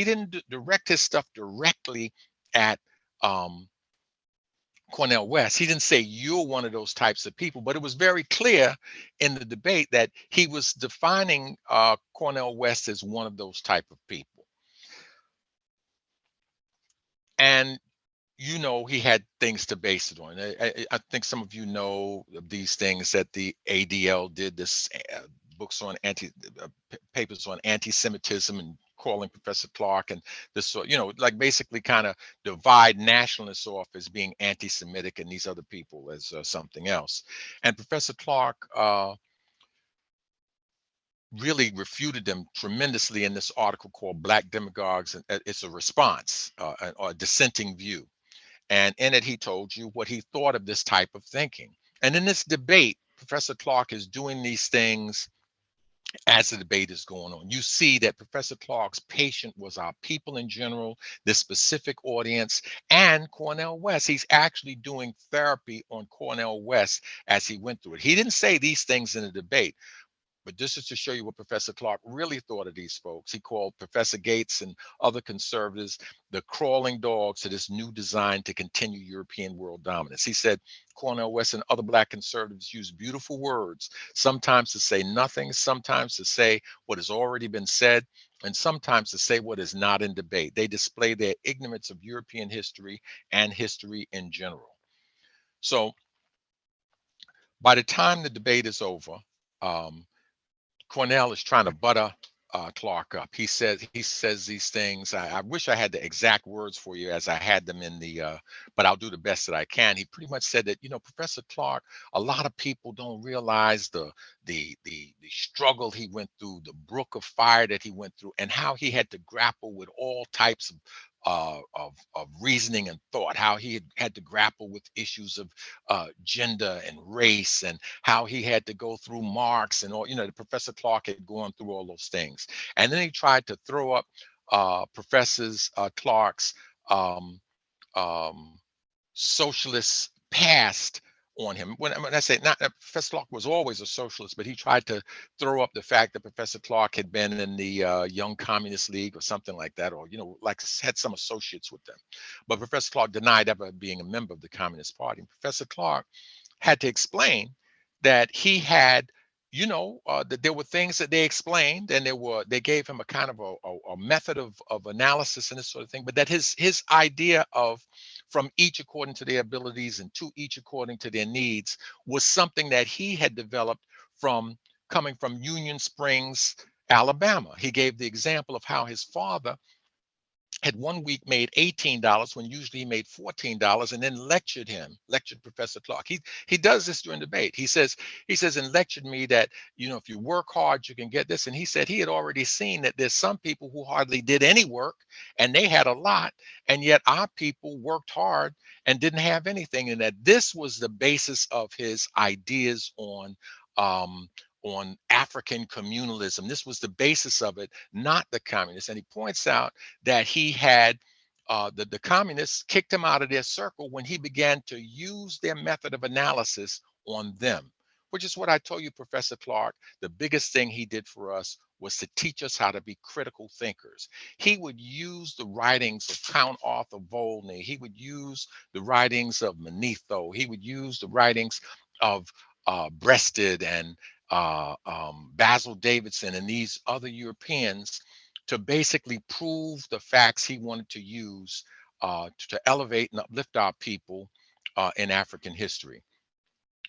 didn't direct his stuff directly at Cornel West. He didn't say you're one of those types of people, but it was very clear in the debate that he was defining Cornel West as one of those type of people. And he had things to base it on. I think some of you know of these things, that the ADL did this books on papers on anti-Semitism, and calling Professor Clarke and this sort, like basically kind of divide nationalists off as being anti-Semitic and these other people as something else. And Professor Clarke really refuted them tremendously in this article called Black Demagogues, and it's a response or a dissenting view. And in it, he told you what he thought of this type of thinking. And in this debate, Professor Clarke is doing these things as the debate is going on. You see that Professor Clarke's patient was our people in general, this specific audience, and Cornel West. He's actually doing therapy on Cornel West as he went through it. He didn't say these things in the debate, but this is to show you what Professor Clarke really thought of these folks. He called Professor Gates and other conservatives the crawling dogs to this new design to continue European world dominance. He said Cornel West and other Black conservatives use beautiful words, sometimes to say nothing, sometimes to say what has already been said, and sometimes to say what is not in debate. They display their ignorance of European history and history in general. So by the time the debate is over, Cornel is trying to butter Clarke up. He says these things. I wish I had the exact words for you as I had them in the, but I'll do the best that I can. He pretty much said that, Professor Clarke, a lot of people don't realize the struggle he went through, the brook of fire that he went through, and how he had to grapple with all types of reasoning and thought, how he had to grapple with issues of gender and race, and how he had to go through Marx and all, Professor Clarke had gone through all those things. And then he tried to throw up Professor Clarke's socialist past on him. When I say not that Professor Clarke was always a socialist, but he tried to throw up the fact that Professor Clarke had been in the Young Communist League or something like that, or like had some associates with them. But Professor Clarke denied ever being a member of the Communist Party. And Professor Clarke had to explain that he had, that there were things that they explained, and they gave him a kind of a method of analysis and this sort of thing, but that his idea of from each according to their abilities and to each according to their needs was something that he had developed from coming from Union Springs, Alabama. He gave the example of how his father had one week made $18 when usually he made $14, and then lectured Professor Clarke. He does this during debate. He says and lectured me that, if you work hard, you can get this. And he said he had already seen that there's some people who hardly did any work and they had a lot, and yet our people worked hard and didn't have anything. And that this was the basis of his ideas on African communalism. This was the basis of it, not the communists. And he points out that he had the communists kicked him out of their circle when he began to use their method of analysis on them, which is what I told you, Professor Clarke. The biggest thing he did for us was to teach us how to be critical thinkers. He would use the writings of Count Arthur Volney. He would use the writings of Manetho. He would use the writings of Breasted and Basil Davidson and these other Europeans to basically prove the facts he wanted to use to elevate and uplift our people in African history.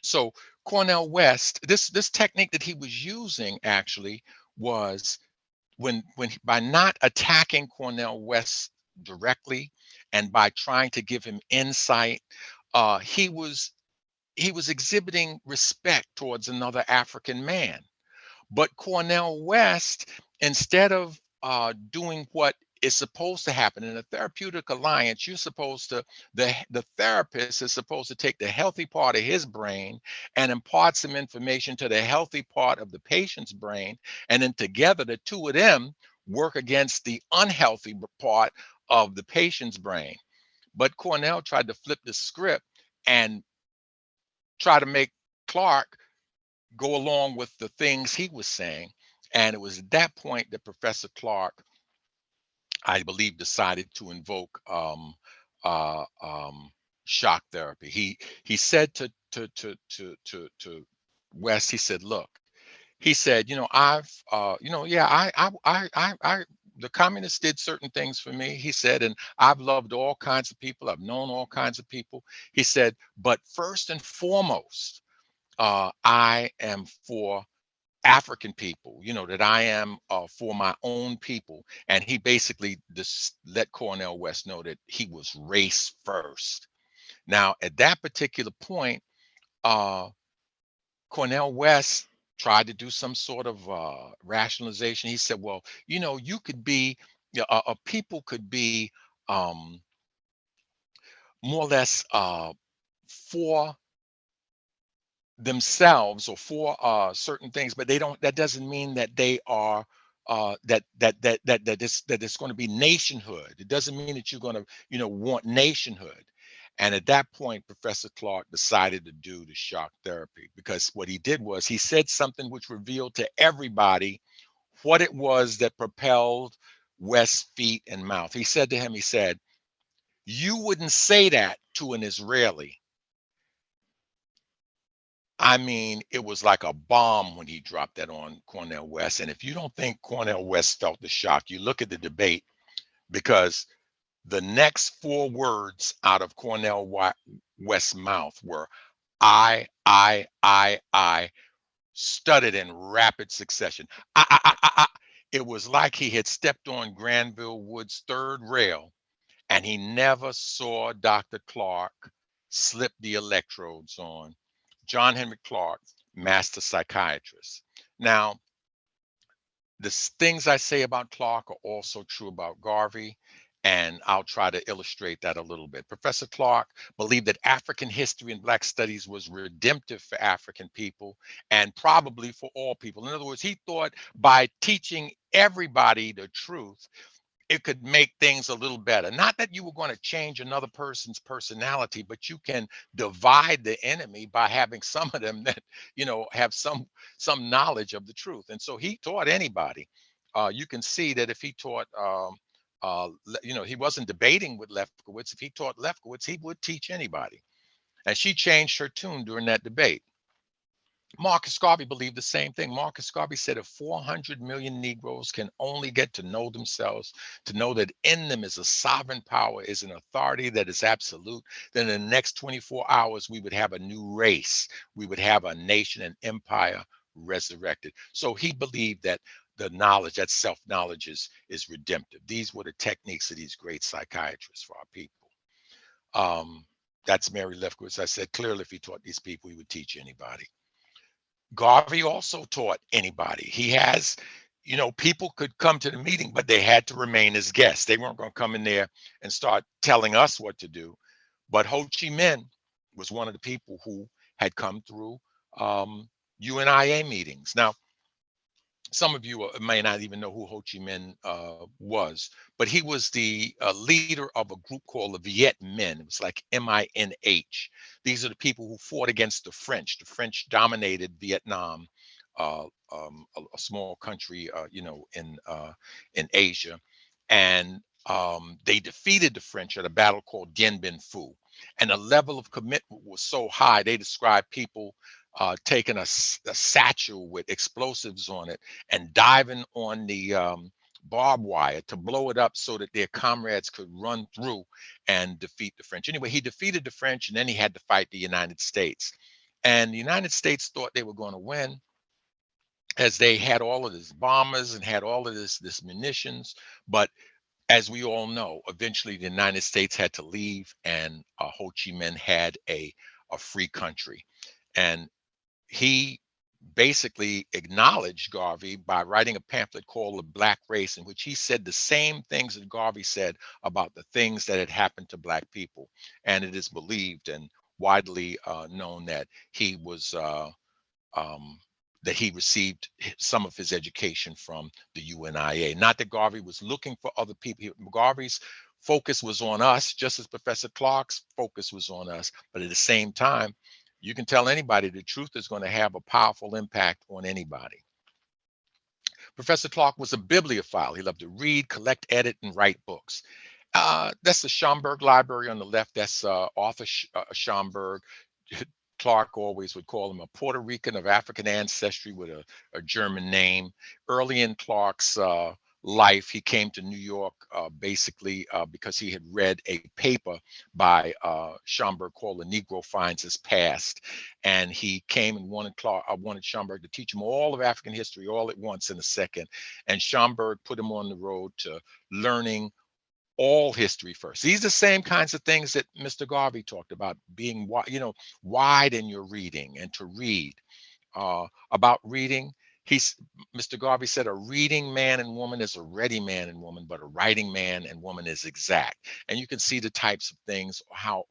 So Cornel West, this technique that he was using actually was by not attacking Cornel West directly and by trying to give him insight, he was exhibiting respect towards another African man. But Cornel West, instead of doing what is supposed to happen in a therapeutic alliance, you're supposed to, the therapist is supposed to take the healthy part of his brain and impart some information to the healthy part of the patient's brain. And then together, the two of them work against the unhealthy part of the patient's brain. But Cornell tried to flip the script and try to make Clarke go along with the things he was saying. And it was at that point that Professor Clarke, I believe, decided to invoke shock therapy. He said to West, he said, look, he said, yeah, the communists did certain things for me. He said, and I've loved all kinds of people. I've known all kinds of people. He said, but first and foremost, I am for African people, that I am for my own people. And he basically just let Cornell West know that he was race first. Now, at that particular point, Cornel West tried to do some sort of rationalization. He said, well, you could be, people could be more or less for themselves or for certain things, but that doesn't mean that they are that it's going to be nationhood. It doesn't mean that you're going to want nationhood. And at that point, Professor Clarke decided to do the shock therapy, because what he did was he said something which revealed to everybody what it was that propelled West's feet and mouth. He said to him, he said, you wouldn't say that to an Israeli. I mean, it was like a bomb when he dropped that on Cornel West. And if you don't think Cornel West felt the shock, you look at the debate, because the next 4 words out of Cornel West's mouth were I, studded in rapid succession. I. It was like he had stepped on Granville Wood's 3rd rail, and he never saw Dr. Clarke slip the electrodes on. John Henry Clarke, master psychiatrist. Now, the things I say about Clarke are also true about Garvey, and I'll try to illustrate that a little bit. Professor Clarke believed that African history and Black studies was redemptive for African people and probably for all people. In other words, he thought by teaching everybody the truth, it could make things a little better. Not that you were going to change another person's personality, but you can divide the enemy by having some of them that have some knowledge of the truth. And so he taught anybody. You can see that if he taught he wasn't debating with Lefkowitz. If he taught Lefkowitz, he would teach anybody. And she changed her tune during that debate. Marcus Garvey believed the same thing. Marcus Garvey said if 400 million Negroes can only get to know themselves, to know that in them is a sovereign power, is an authority that is absolute, then in the next 24 hours, we would have a new race. We would have a nation and empire resurrected. So he believed that the knowledge, that self-knowledge is redemptive. These were the techniques of these great psychiatrists for our people. That's Mary Lefkowitz. I said, clearly, if he taught these people, he would teach anybody. Garvey also taught anybody. He has, people could come to the meeting, but they had to remain as guests. They weren't going to come in there and start telling us what to do. But Ho Chi Minh was one of the people who had come through UNIA meetings. Now, some of you may not even know who Ho Chi Minh was, but he was the leader of a group called the Viet Minh. It was like MINH. These are the people who fought against the French. The French dominated Vietnam, a small country, in Asia, and they defeated the French at a battle called Dien Bien Phu. And the level of commitment was so high, they described people taking a satchel with explosives on it and diving on the barbed wire to blow it up so that their comrades could run through and defeat the French. Anyway, he defeated the French, and then he had to fight the United States. And the United States thought they were going to win, as they had all of these bombers and had all of this munitions. But as we all know, eventually the United States had to leave, and Ho Chi Minh had a free country. And he basically acknowledged Garvey by writing a pamphlet called The Black Race, in which he said the same things that Garvey said about the things that had happened to Black people. And it is believed and widely known that he was that he received some of his education from the UNIA. Not that Garvey was looking for other people. Garvey's focus was on us, just as Professor Clarke's focus was on us. But at the same time, you can tell anybody the truth is going to have a powerful impact on anybody. Professor Clarke was a bibliophile. He loved to read, collect, edit, and write books. That's the Schomburg Library on the left. That's Arthur Schomburg. Clarke always would call him a Puerto Rican of African ancestry with a German name. Early in Clarke's life, he came to New York basically because he had read a paper by Schomburg called "The Negro Finds His Past," and he came and wanted Schomburg to teach him all of African history all at once in a second. And Schomburg put him on the road to learning all history first. These are the same kinds of things that Mr. Garvey talked about, being wide in your reading and to read. About reading, Mr. Garvey said a reading man and woman is a ready man and woman, but a writing man and woman is exact. And you can see the types of things, how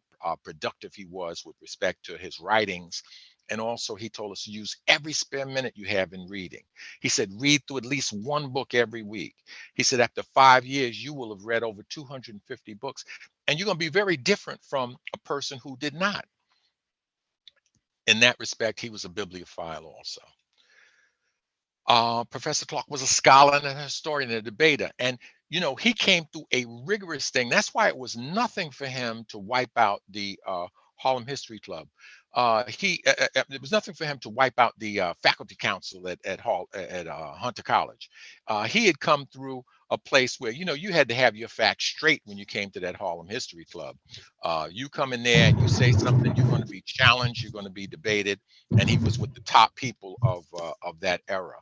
productive he was with respect to his writings. And also he told us to use every spare minute you have in reading. He said, read through at least one book every week. He said, after 5 years, you will have read over 250 books, and you're going to be very different from a person who did not. In that respect, he was a bibliophile also. Professor Clarke was a scholar and a historian and a debater. And, he came through a rigorous thing. That's why it was nothing for him to wipe out the Harlem History Club. It was nothing for him to wipe out the faculty council at Hunter College. He had come through a place where, you had to have your facts straight when you came to that Harlem History Club. You come in there and you say something, you're going to be challenged, you're going to be debated. And he was with the top people of that era.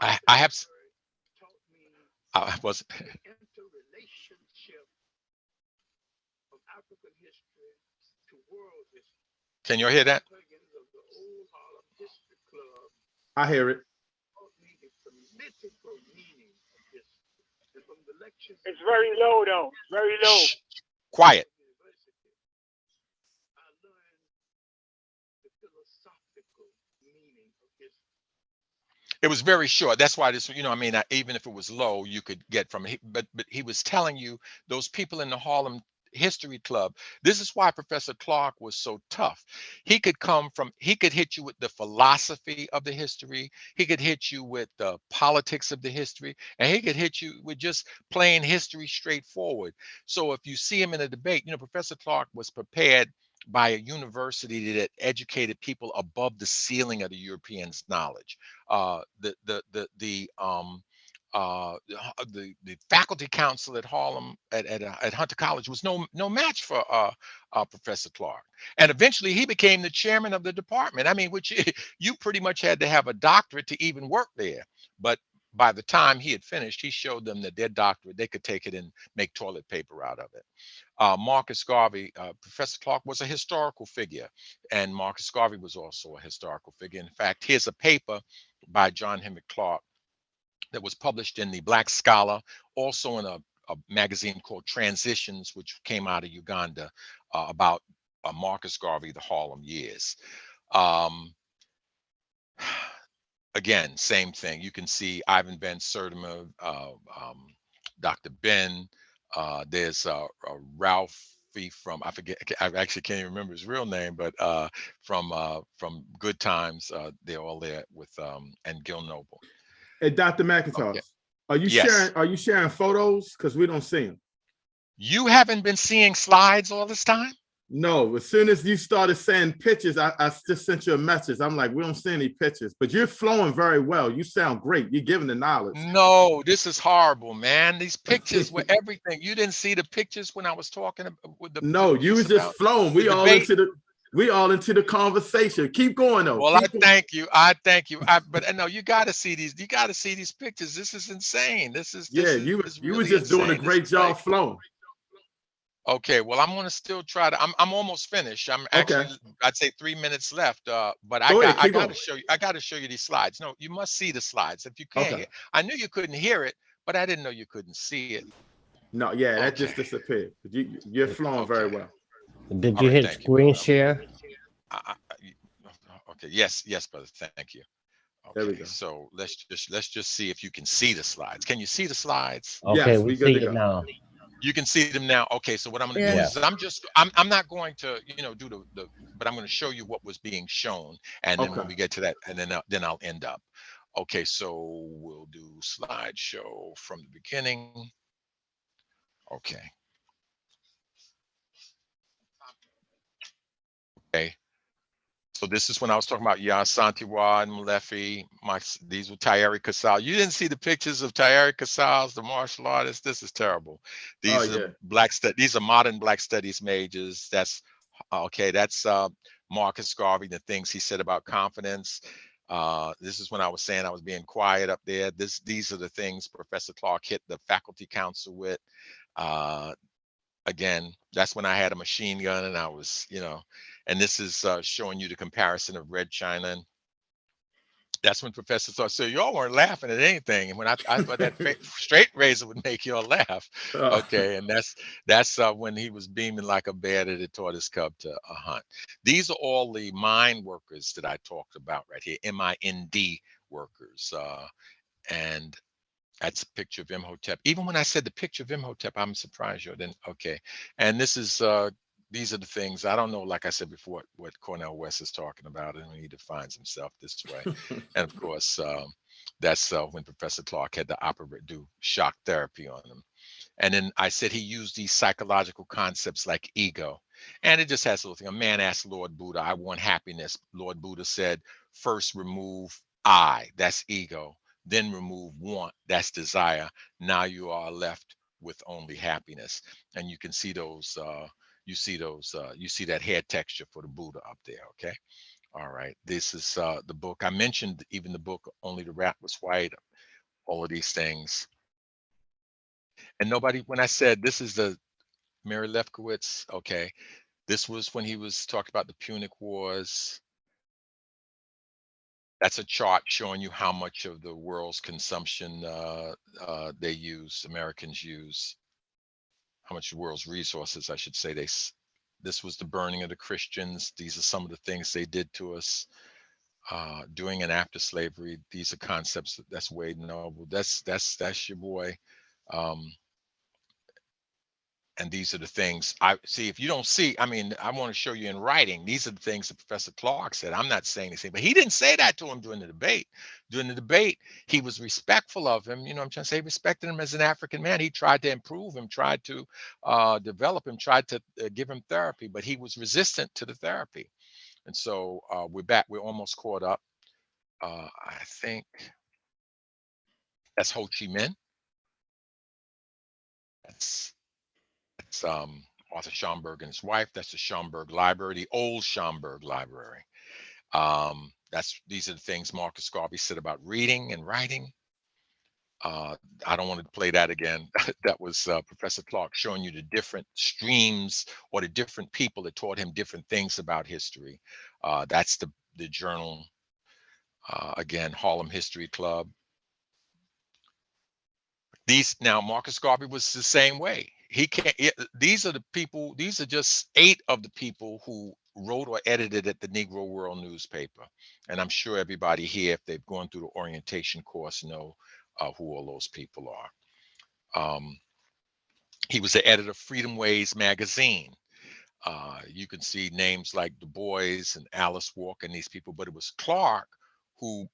I was. Can you hear that? I hear it. It's very low though, very low. Shh, quiet. It was very short. That's why this, even if it was low, you could get from it. But he was telling you, those people in the Harlem History Club, this is why Professor Clarke was so tough. He could hit you with the philosophy of the history. He could hit you with the politics of the history, and he could hit you with just plain history straightforward. So if you see him in a debate, Professor Clarke was prepared by a university that educated people above the ceiling of the Europeans' knowledge. The faculty council at Harlem at Hunter College was no match for Professor Clarke. And eventually he became the chairman of the department. Which you pretty much had to have a doctorate to even work there. But by the time he had finished, he showed them that their doctorate, they could take it and make toilet paper out of it. Marcus Garvey, Professor Clarke was a historical figure, and Marcus Garvey was also a historical figure. In fact, here's a paper by John Henry Clarke that was published in the Black Scholar, also in a magazine called Transitions, which came out of Uganda, about Marcus Garvey, the Harlem years. Again, same thing. You can see Ivan Van Sertima, Dr. Ben. There's Ralphie from, I forget, I actually can't even remember his real name, but from Good Times, they're all there with and Gil Noble. Hey, Dr. Mcintosh, Okay. Are you sharing photos? Because we don't see them. You haven't been seeing slides all this time? No, as soon as you started saying pictures, I just sent you a message. I'm like, we don't see any pictures, but you're flowing very well. You sound great. You're giving the knowledge. No, this is horrible, man. These pictures were everything. You didn't see the pictures when I was talking with the. No, you was just flowing. We all into the conversation. Keep going though. Well, I thank you. But no, you got to see these. You got to see these pictures. This is insane. You were just doing a great job flowing. Okay, well, I'm gonna still try to. I'm almost finished. I'm actually, I'd say 3 minutes left. But I gotta show you. I gotta show you these slides. No, you must see the slides if you can. I knew you couldn't hear it, but I didn't know you couldn't see it. No, that just disappeared. You're flowing very well. Did you hit screen share? Okay. Yes, yes, brother. Thank you. There we Okay. go. So let's just see if you can see the slides. Can you see the slides? Okay, Yes, we we good see to it go. now. You can see them now. Okay. So what I'm going to do Yeah. is I'm not going to, do but I'm going to show you what was being shown. And then Okay. when we get to that, and then I'll end up. Okay. So we'll do slideshow from the beginning. Okay. Okay. So this is when I was talking about Santiwa and Malefi. These were Tayari Casal. You didn't see the pictures of Tayari Casals, the martial artist. This is terrible. Oh, These yeah. are these are modern Black studies majors. That's okay. That's Marcus Garvey, the things he said about confidence. This is when I was saying I was being quiet up there. These are the things Professor Clarke hit the faculty council with. Again, that's when I had a machine gun and I was, and this is showing you the comparison of Red China. And that's when Professor thought, so y'all weren't laughing at anything. And when I thought that straight razor would make y'all laugh. Okay. And that's when he was beaming like a bear that had taught his cub to hunt. These are all the mine workers that I talked about right here, MIND workers. And that's a picture of Imhotep. Even when I said the picture of Imhotep, I'm surprised you didn't. Okay. And this is, these are the things, I don't know, like I said before, what Cornel West is talking about and when he defines himself this way. And of course, that's when Professor Clarke had to do shock therapy on him. And then I said he used these psychological concepts like ego. And it just has a little thing. A man asked Lord Buddha, I want happiness. Lord Buddha said, first remove I, that's ego. Then remove want, that's desire. Now you are left with only happiness. And you can see those, you see that hair texture for the Buddha up there, okay? All right, this is the book. I mentioned even the book, Only the Rat Was White, all of these things. And nobody, when I said this is the Mary Lefkowitz, okay, this was when he was talking about the Punic Wars. That's a chart showing you how much of the world's consumption they use, Americans use, how much of the world's resources, I should say. This was the burning of the Christians. These are some of the things they did to us during and after slavery. These are concepts that's Wade Noble. That's your boy. And these are the things I see. If you don't see, I mean, I want to show you in writing. These are the things that Professor Clarke said. I'm not saying anything, but he didn't say that to him during the debate. During the debate, he was respectful of him. You know what I'm trying to say? He respected him as an African man. He tried to improve him, tried to develop him, tried to give him therapy, but he was resistant to the therapy. And so we're back. We're almost caught up. I think that's Ho Chi Minh. That's Arthur Schomburg and his wife. That's the Schomburg Library, the old Schomburg Library. These are the things Marcus Garvey said about reading and writing. I don't want to play that again. That was Professor Clarke showing you the different streams or the different people that taught him different things about history. That's the journal. Again, Harlem History Club. Now Marcus Garvey was the same way. These are the people, these are just 8 of the people who wrote or edited at the Negro World newspaper. And I'm sure everybody here, if they've gone through the orientation course, know who all those people are. He was the editor of Freedom Ways magazine. You can see names like Du Bois and Alice Walker and these people, but it was Clarke who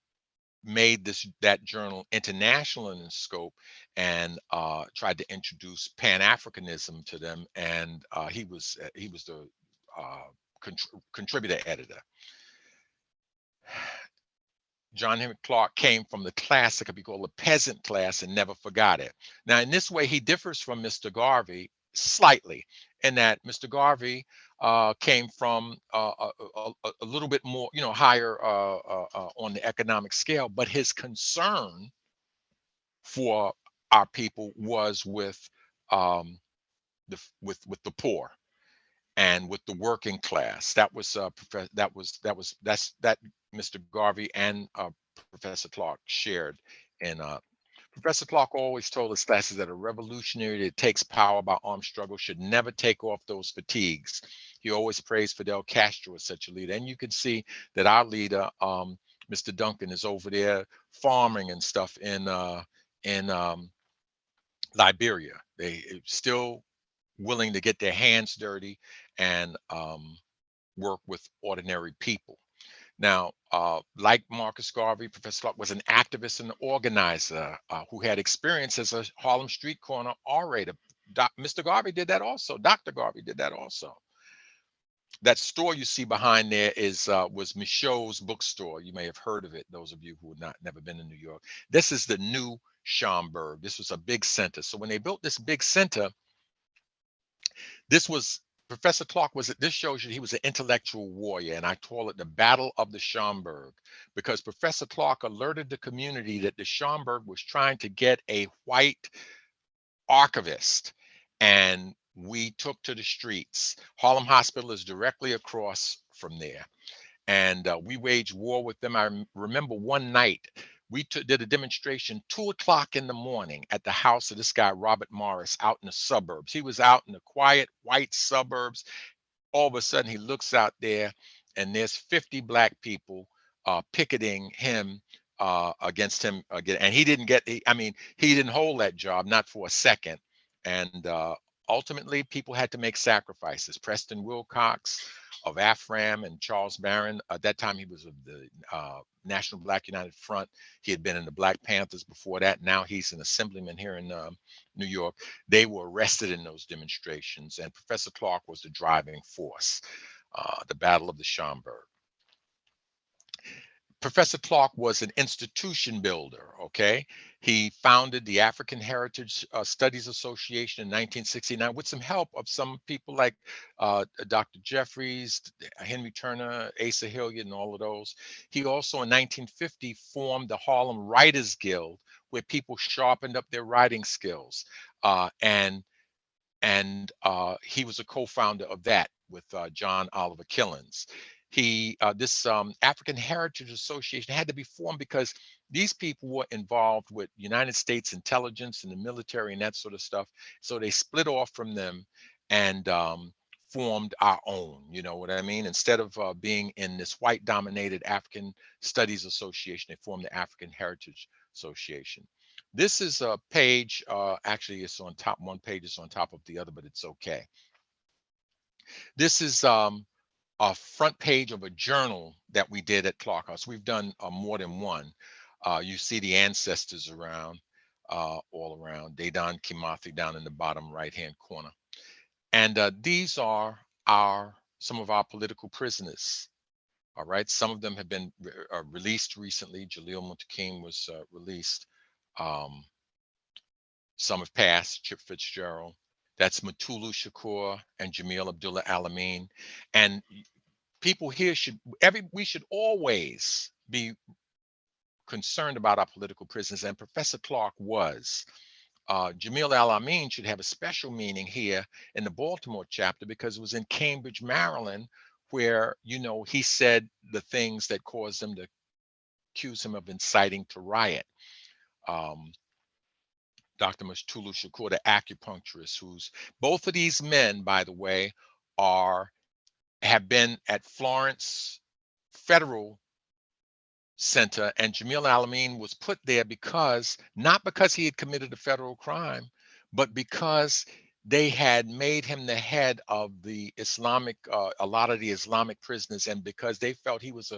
made that journal international in scope and tried to introduce Pan-Africanism to them, and he was the contributor editor. John Henry Clarke came from the class that could be called the peasant class and never forgot it. Now, in this way, he differs from Mr. Garvey slightly, in that Mr. Garvey came from a little bit more, higher on the economic scale, but his concern for our people was with the poor and with the working class. That Mr. Garvey and Professor Clarke shared in Professor Clarke always told his classes that a revolutionary that takes power by armed struggle should never take off those fatigues. He always praised Fidel Castro as such a leader. And you can see that our leader, Mr. Duncan, is over there farming and stuff in Liberia. They still willing to get their hands dirty and work with ordinary people. Now, like Marcus Garvey, Professor Clarke was an activist and organizer who had experience as a Harlem street corner orator. Mr. Garvey did that also. Dr. Garvey did that also. That store you see behind there was Michaud's bookstore. You may have heard of it, those of you who have never been in New York. This is the new Schomburg. This was a big center. So when they built this big center, this was Professor Clarke this shows you he was an intellectual warrior, and I call it the Battle of the Schomburg, because Professor Clarke alerted the community that the Schomburg was trying to get a white archivist, and we took to the streets. Harlem Hospital is directly across from there, and we waged war with them. I remember one night we did a demonstration 2 o'clock in the morning at the house of this guy, Robert Morris, out in the suburbs. He was out in the quiet white suburbs. All of a sudden he looks out there and there's 50 black people picketing him against him again. And he didn't he didn't hold that job, not for a second. And ultimately people had to make sacrifices. Preston Wilcox of AFRAM and Charles Barron, at that time he was of the National Black United Front. He had been in the Black Panthers before that. Now he's an assemblyman here in New York. They were arrested in those demonstrations, and Professor Clarke was the driving force, the Battle of the Schomburg. Professor Clarke was an institution builder, okay? He founded the African Heritage Studies Association in 1969 with some help of some people like Dr. Jeffries, Henry Turner, Asa Hilliard, and all of those. He also in 1950 formed the Harlem Writers Guild, where people sharpened up their writing skills. And he was a co-founder of that with John Oliver Killens. This African Heritage Association had to be formed because these people were involved with United States intelligence and the military and that sort of stuff. So they split off from them and formed our own, you know what I mean? Instead of being in this white dominated African Studies Association, they formed the African Heritage Association. This is a page, actually it's on top, one page is on top of the other, but it's okay. This is a front page of a journal that we did at Clarke House. We've done more than one. You see the ancestors around, all around. Dedan Kimathi down in the bottom right-hand corner. And these are some of our political prisoners. All right, some of them have been released recently. Jalil Muntaqim was released. Some have passed, Chip Fitzgerald. That's Mutulu Shakur and Jamil Abdullah Alameen. And people here we should always be concerned about our political prisoners, and Professor Clarke was. Jamil Alameen should have a special meaning here in the Baltimore chapter because it was in Cambridge, Maryland, where, you know, he said the things that caused them to accuse him of inciting to riot. Dr. Mutulu Shakur, the acupuncturist, who's both of these men, by the way, have been at Florence Federal Center, and Jamil Alameen was put there not because he had committed a federal crime, but because they had made him the head of the Islamic, a lot of the Islamic prisoners, and because they felt he was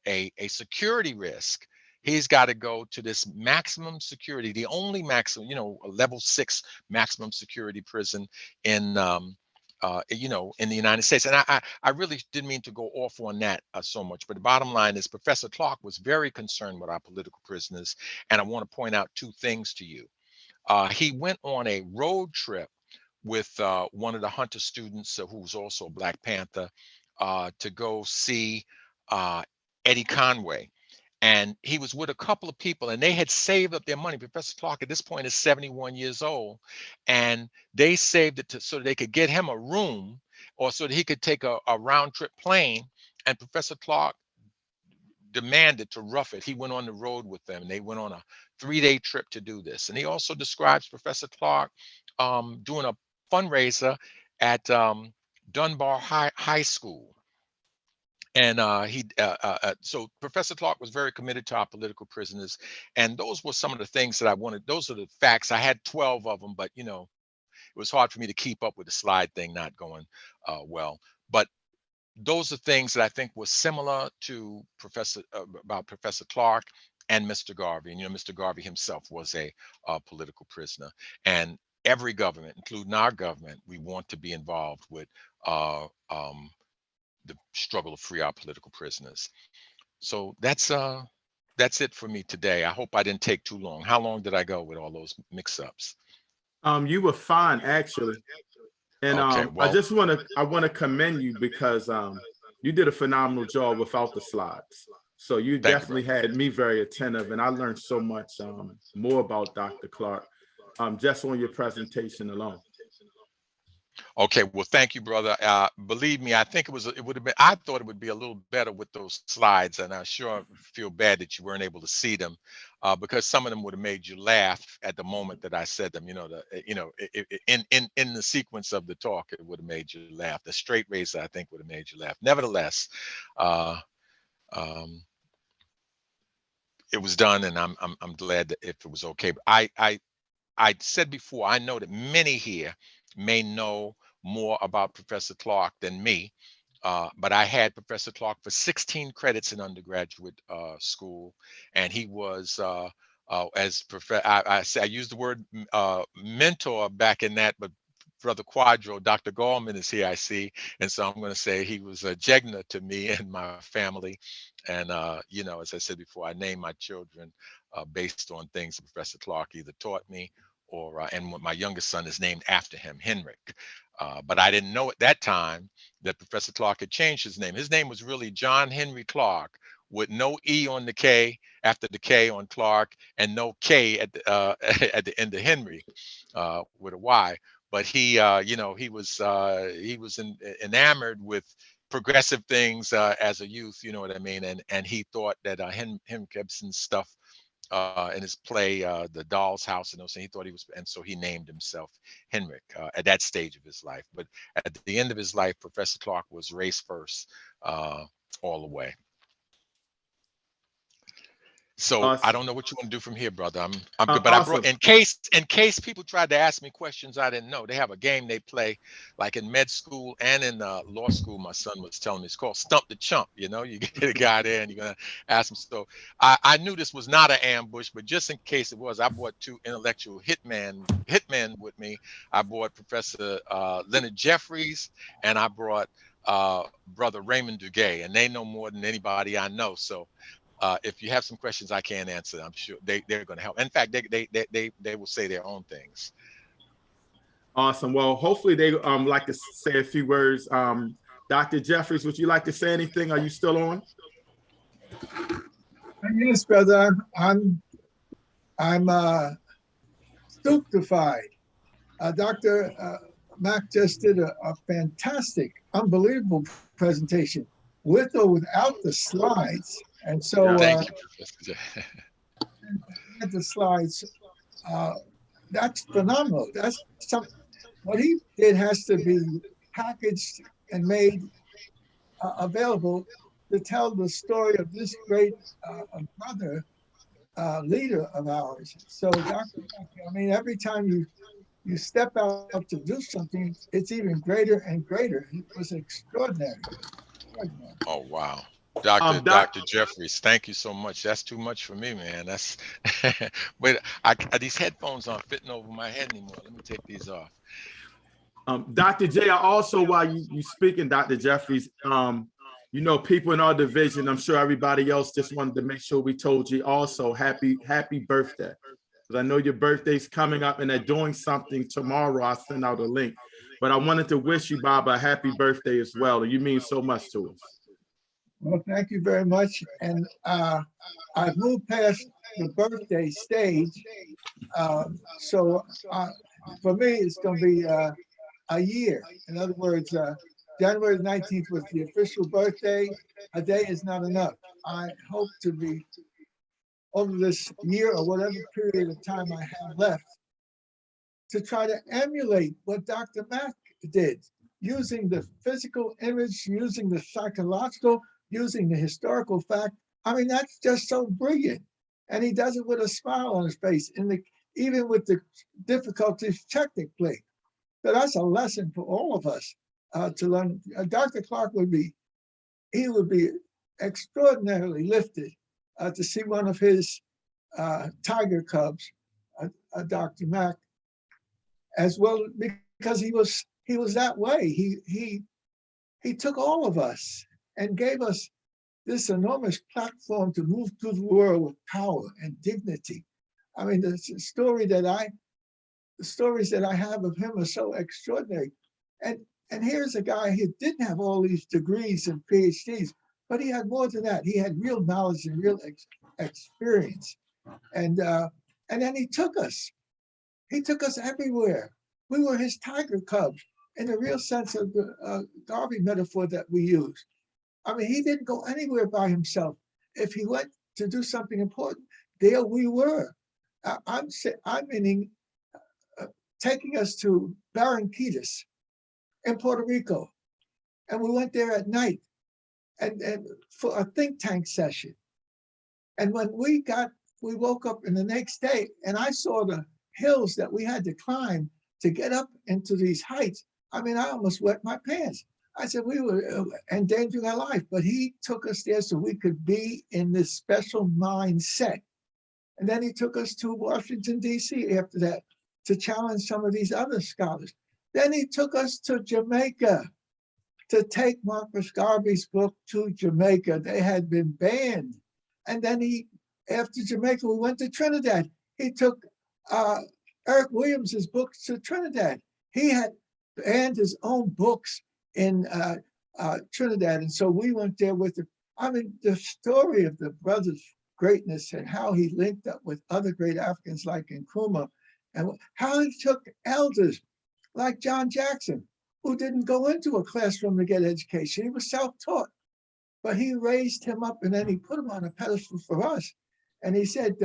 a security risk. He's got to go to this maximum security, the only maximum, you know, a level 6 maximum security prison in you know, in the United States. And I really didn't mean to go off on that so much, but the bottom line is Professor Clarke was very concerned with our political prisoners. And I want to point out 2 things to you. He went on a road trip with one of the Hunter students who was also a Black Panther to go see Eddie Conway. And he was with a couple of people and they had saved up their money. Professor Clarke at this point is 71 years old. And they saved it so they could get him a room or so that he could take a round trip plane. And Professor Clarke demanded to rough it. He went on the road with them and they went on a 3-day trip to do this. And he also describes Professor Clarke doing a fundraiser at Dunbar High School. And so Professor Clarke was very committed to our political prisoners. And those were some of the things that I wanted. Those are the facts. I had 12 of them, but you know, it was hard for me to keep up with the slide thing not going well. But those are things that I think were similar to about Professor Clarke and Mr. Garvey. And you know, Mr. Garvey himself was a political prisoner. And every government, including our government, we want to be involved with the struggle to free our political prisoners. So that's it for me today. I hope I didn't take too long. How long did I go with all those mix-ups? You were fine actually. And Okay, I well, just want to commend you because you did a phenomenal job without the slides. So you thank you, definitely brother. had me very attentive, and I learned so much more about Dr. Clarke just on your presentation alone. Okay, well, thank you, brother. Believe me, I think it would have been, I thought it would be a little better with those slides, and I sure feel bad that you weren't able to see them, because some of them would have made you laugh at the moment that I said them. You know, in the sequence of the talk, it would have made you laugh. The straight razor, I think, would have made you laugh. Nevertheless, it was done, and I'm glad that if it was okay. But I said before, I know that many here may know more about Professor Clarke than me, but I had Professor Clarke for 16 credits in undergraduate school, and he was I used the word mentor back in that, but Brother Quadro, Dr. Gallman is here, I see, and so I'm going to say he was a Jegna to me and my family. And you know, as I said before, I named my children based on things that Professor Clarke either taught me or and my youngest son is named after him, Henrik. But I didn't know at that time that Professor Clarke had changed his name. His name was really John Henry Clarke, with no E on the K after the K on Clarke, and no K at the at the end of Henry with a Y. But he, you know, he was enamored with progressive things as a youth, you know what I mean, and he thought that Henrik Ibsen's stuff in his play, The Doll's House, and those things, he thought he was, and so he named himself Henrik at that stage of his life. But at the end of his life, Professor Clarke was race first all the way. So I don't know what you want to do from here, brother. I'm good, but I brought, Awesome. in case people tried to ask me questions I didn't know. They have a game they play, like in med school and in law school. My son was telling me it's called Stump the Chump. You know, you get a guy there and you're gonna ask him. So I knew this was not an ambush, but just in case it was, I brought two intellectual hitmen with me. I brought Professor Leonard Jeffries, and I brought Brother Raymond Dugue, and they know more than anybody I know. So. If you have some questions I can't answer, I'm sure they're going to help. In fact, they will say their own things. Awesome. Well, hopefully they like to say a few words. Dr. Jeffries, would you like to say anything? Are you still on? Yes, brother. I'm stupefied. Dr. Mack just did a fantastic, unbelievable presentation with or without the slides. And so thank you, Professor. the slides, that's phenomenal. That's something. What he did has to be packaged and made available to tell the story of this great brother leader of ours. So, Dr. Mack, I mean, every time you step out to do something, it's even greater and greater. It was extraordinary. Oh, wow. Dr. Jeffries, thank you so much. That's too much for me, man. That's but these headphones aren't fitting over my head anymore. Let me take these off. Dr. J, I also, while you speaking, Dr. Jeffries, you know, people in our division, I'm sure everybody else just wanted to make sure we told you also happy birthday. Because I know your birthday's coming up and they're doing something tomorrow. I'll send out a link. But I wanted to wish you, Bob, a happy birthday as well. You mean so much to us. Well, thank you very much. And I've moved past the birthday stage. So for me, it's going to be a year. In other words, January 19th was the official birthday. A day is not enough. I hope to be over this year or whatever period of time I have left to try to emulate what Dr. Mack did, using the physical image, using the psychological, using the historical fact. I mean, that's just so brilliant. And he does it with a smile on his face, even with the difficulties technically. So that's a lesson for all of us to learn. Dr. Clarke would be extraordinarily lifted to see one of his tiger cubs, Dr. Mack, as well, because he was that way. He took all of us and gave us this enormous platform to move through the world with power and dignity. I mean, the stories that I have of him are so extraordinary. And here's a guy who didn't have all these degrees and PhDs, but he had more than that. He had real knowledge and real experience. And then he took us. He took us everywhere. We were his tiger cubs in the real sense of the Garvey metaphor that we use. I mean, he didn't go anywhere by himself. If he went to do something important, there we were. I'm meaning taking us to Barranquitas in Puerto Rico. And we went there at night and for a think tank session. And when we woke up in the next day and I saw the hills that we had to climb to get up into these heights. I mean, I almost wet my pants. I said, we were endangering our life, but he took us there so we could be in this special mindset. And then he took us to Washington, D.C. after that to challenge some of these other scholars. Then he took us to Jamaica to take Marcus Garvey's book to Jamaica. They had been banned. And then after Jamaica, we went to Trinidad. He took Eric Williams's books to Trinidad. He had banned his own books in Trinidad. And so we went there with him. I mean, the story of the brother's greatness and how he linked up with other great Africans like Nkrumah, and how he took elders like John Jackson, who didn't go into a classroom to get education. He was self-taught, but he raised him up and then he put him on a pedestal for us. And he said,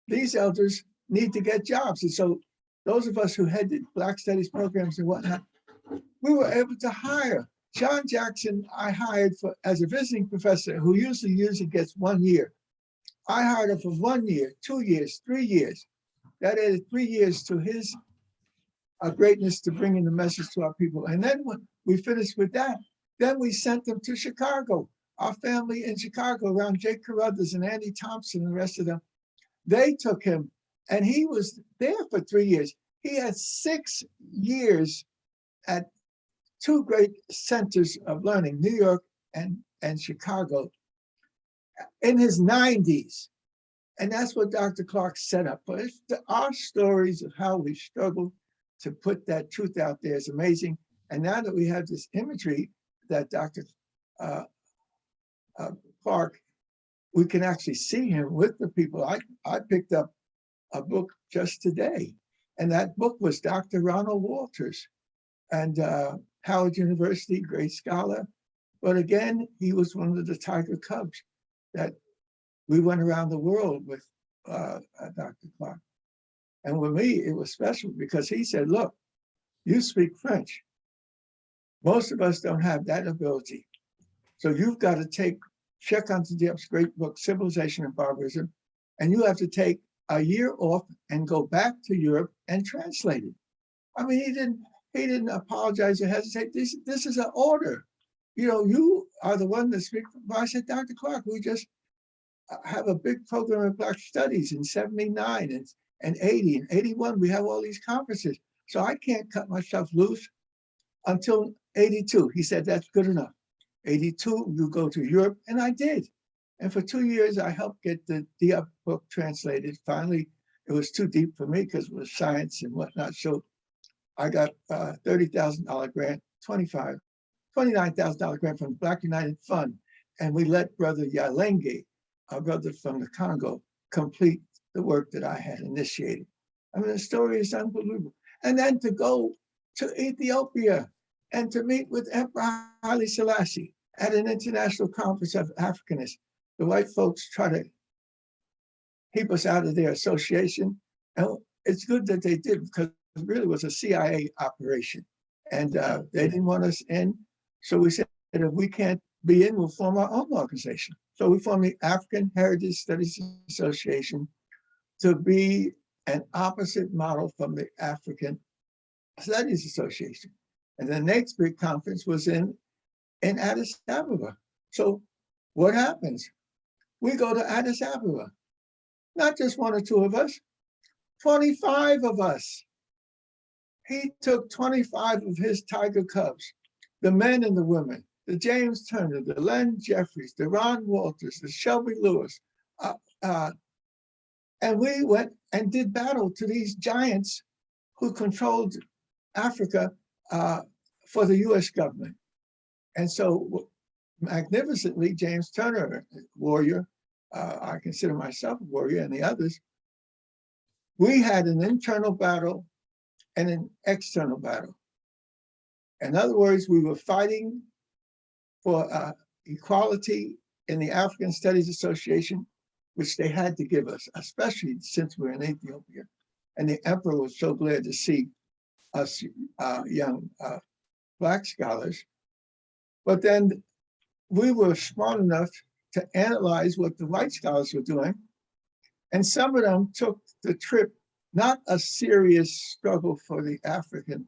these elders need to get jobs. And so those of us who headed Black Studies programs and whatnot, we were able to hire. John Jackson, I hired as a visiting professor who usually gets 1 year. I hired him for 1 year, 2 years, 3 years. That added 3 years to his greatness to bring in the message to our people. And then when we finished with that, then we sent them to Chicago. Our family in Chicago around Jake Carruthers and Andy Thompson and the rest of them, they took him and he was there for 3 years. He had 6 years at 2 great centers of learning, New York and Chicago, in his 90s. And that's what Dr. Clarke set up. But our stories of how we struggled to put that truth out there is amazing. And now that we have this imagery that Dr. Clarke, we can actually see him with the people. I picked up a book just today, and that book was Dr. Ronald Walters, and Howard University, great scholar. But again, he was one of the tiger cubs that we went around the world with Dr. Clarke. And with me, it was special because he said, look, you speak French. Most of us don't have that ability. So you've got to check onto Diep's great book, Civilization and Barbarism, and you have to take a year off and go back to Europe and translate it. I mean, he didn't apologize or hesitate. This is an order. You know, you are the one that speaks. I said, Dr. Clarke, we just have a big program of Black Studies in 79 and 80 and 81. We have all these conferences. So I can't cut myself loose until 82. He said, that's good enough. 82, you go to Europe, and I did. And for 2 years, I helped get the Diep book translated. Finally, it was too deep for me because it was science and whatnot. So I got a $30,000 grant, $29,000 grant from the Black United Fund. And we let Brother Yalenge, our brother from the Congo, complete the work that I had initiated. I mean, the story is unbelievable. And then to go to Ethiopia and to meet with Emperor Haile Selassie at an international conference of Africanists. The white folks try to keep us out of their association. And it's good that they did, because it really was a CIA operation. And they didn't want us in. So we said, if we can't be in, we'll form our own organization. So we formed the African Heritage Studies Association to be an opposite model from the African Studies Association. And the next big conference was in Addis Ababa. So what happens? We go to Addis Ababa, not just one or two of us, 25 of us. He took 25 of his Tiger Cubs, the men and the women, the James Turner, the Len Jeffries, the Ron Walters, the Shelby Lewis, and we went and did battle to these giants who controlled Africa for the US government. And so magnificently, James Turner, warrior, I consider myself a warrior, and the others, we had an internal battle and an external battle. In other words, we were fighting for equality in the African Studies Association, which they had to give us, especially since we're in Ethiopia. And the emperor was so glad to see us young Black scholars. But then we were smart enough to analyze what the white scholars were doing. And some of them took the trip, not a serious struggle for the African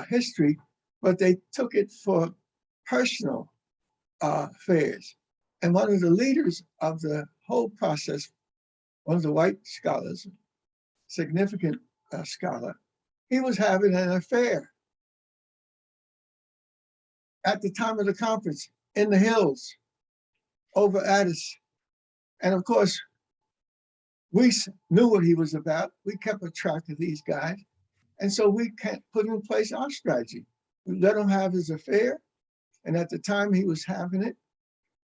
history, but they took it for personal affairs. And one of the leaders of the whole process, one of the white scholars, significant scholar, he was having an affair at the time of the conference in the hills over Addis. And of course, we knew what he was about. We kept a track of these guys. And so we can't put in place our strategy. We let him have his affair. And at the time he was having it,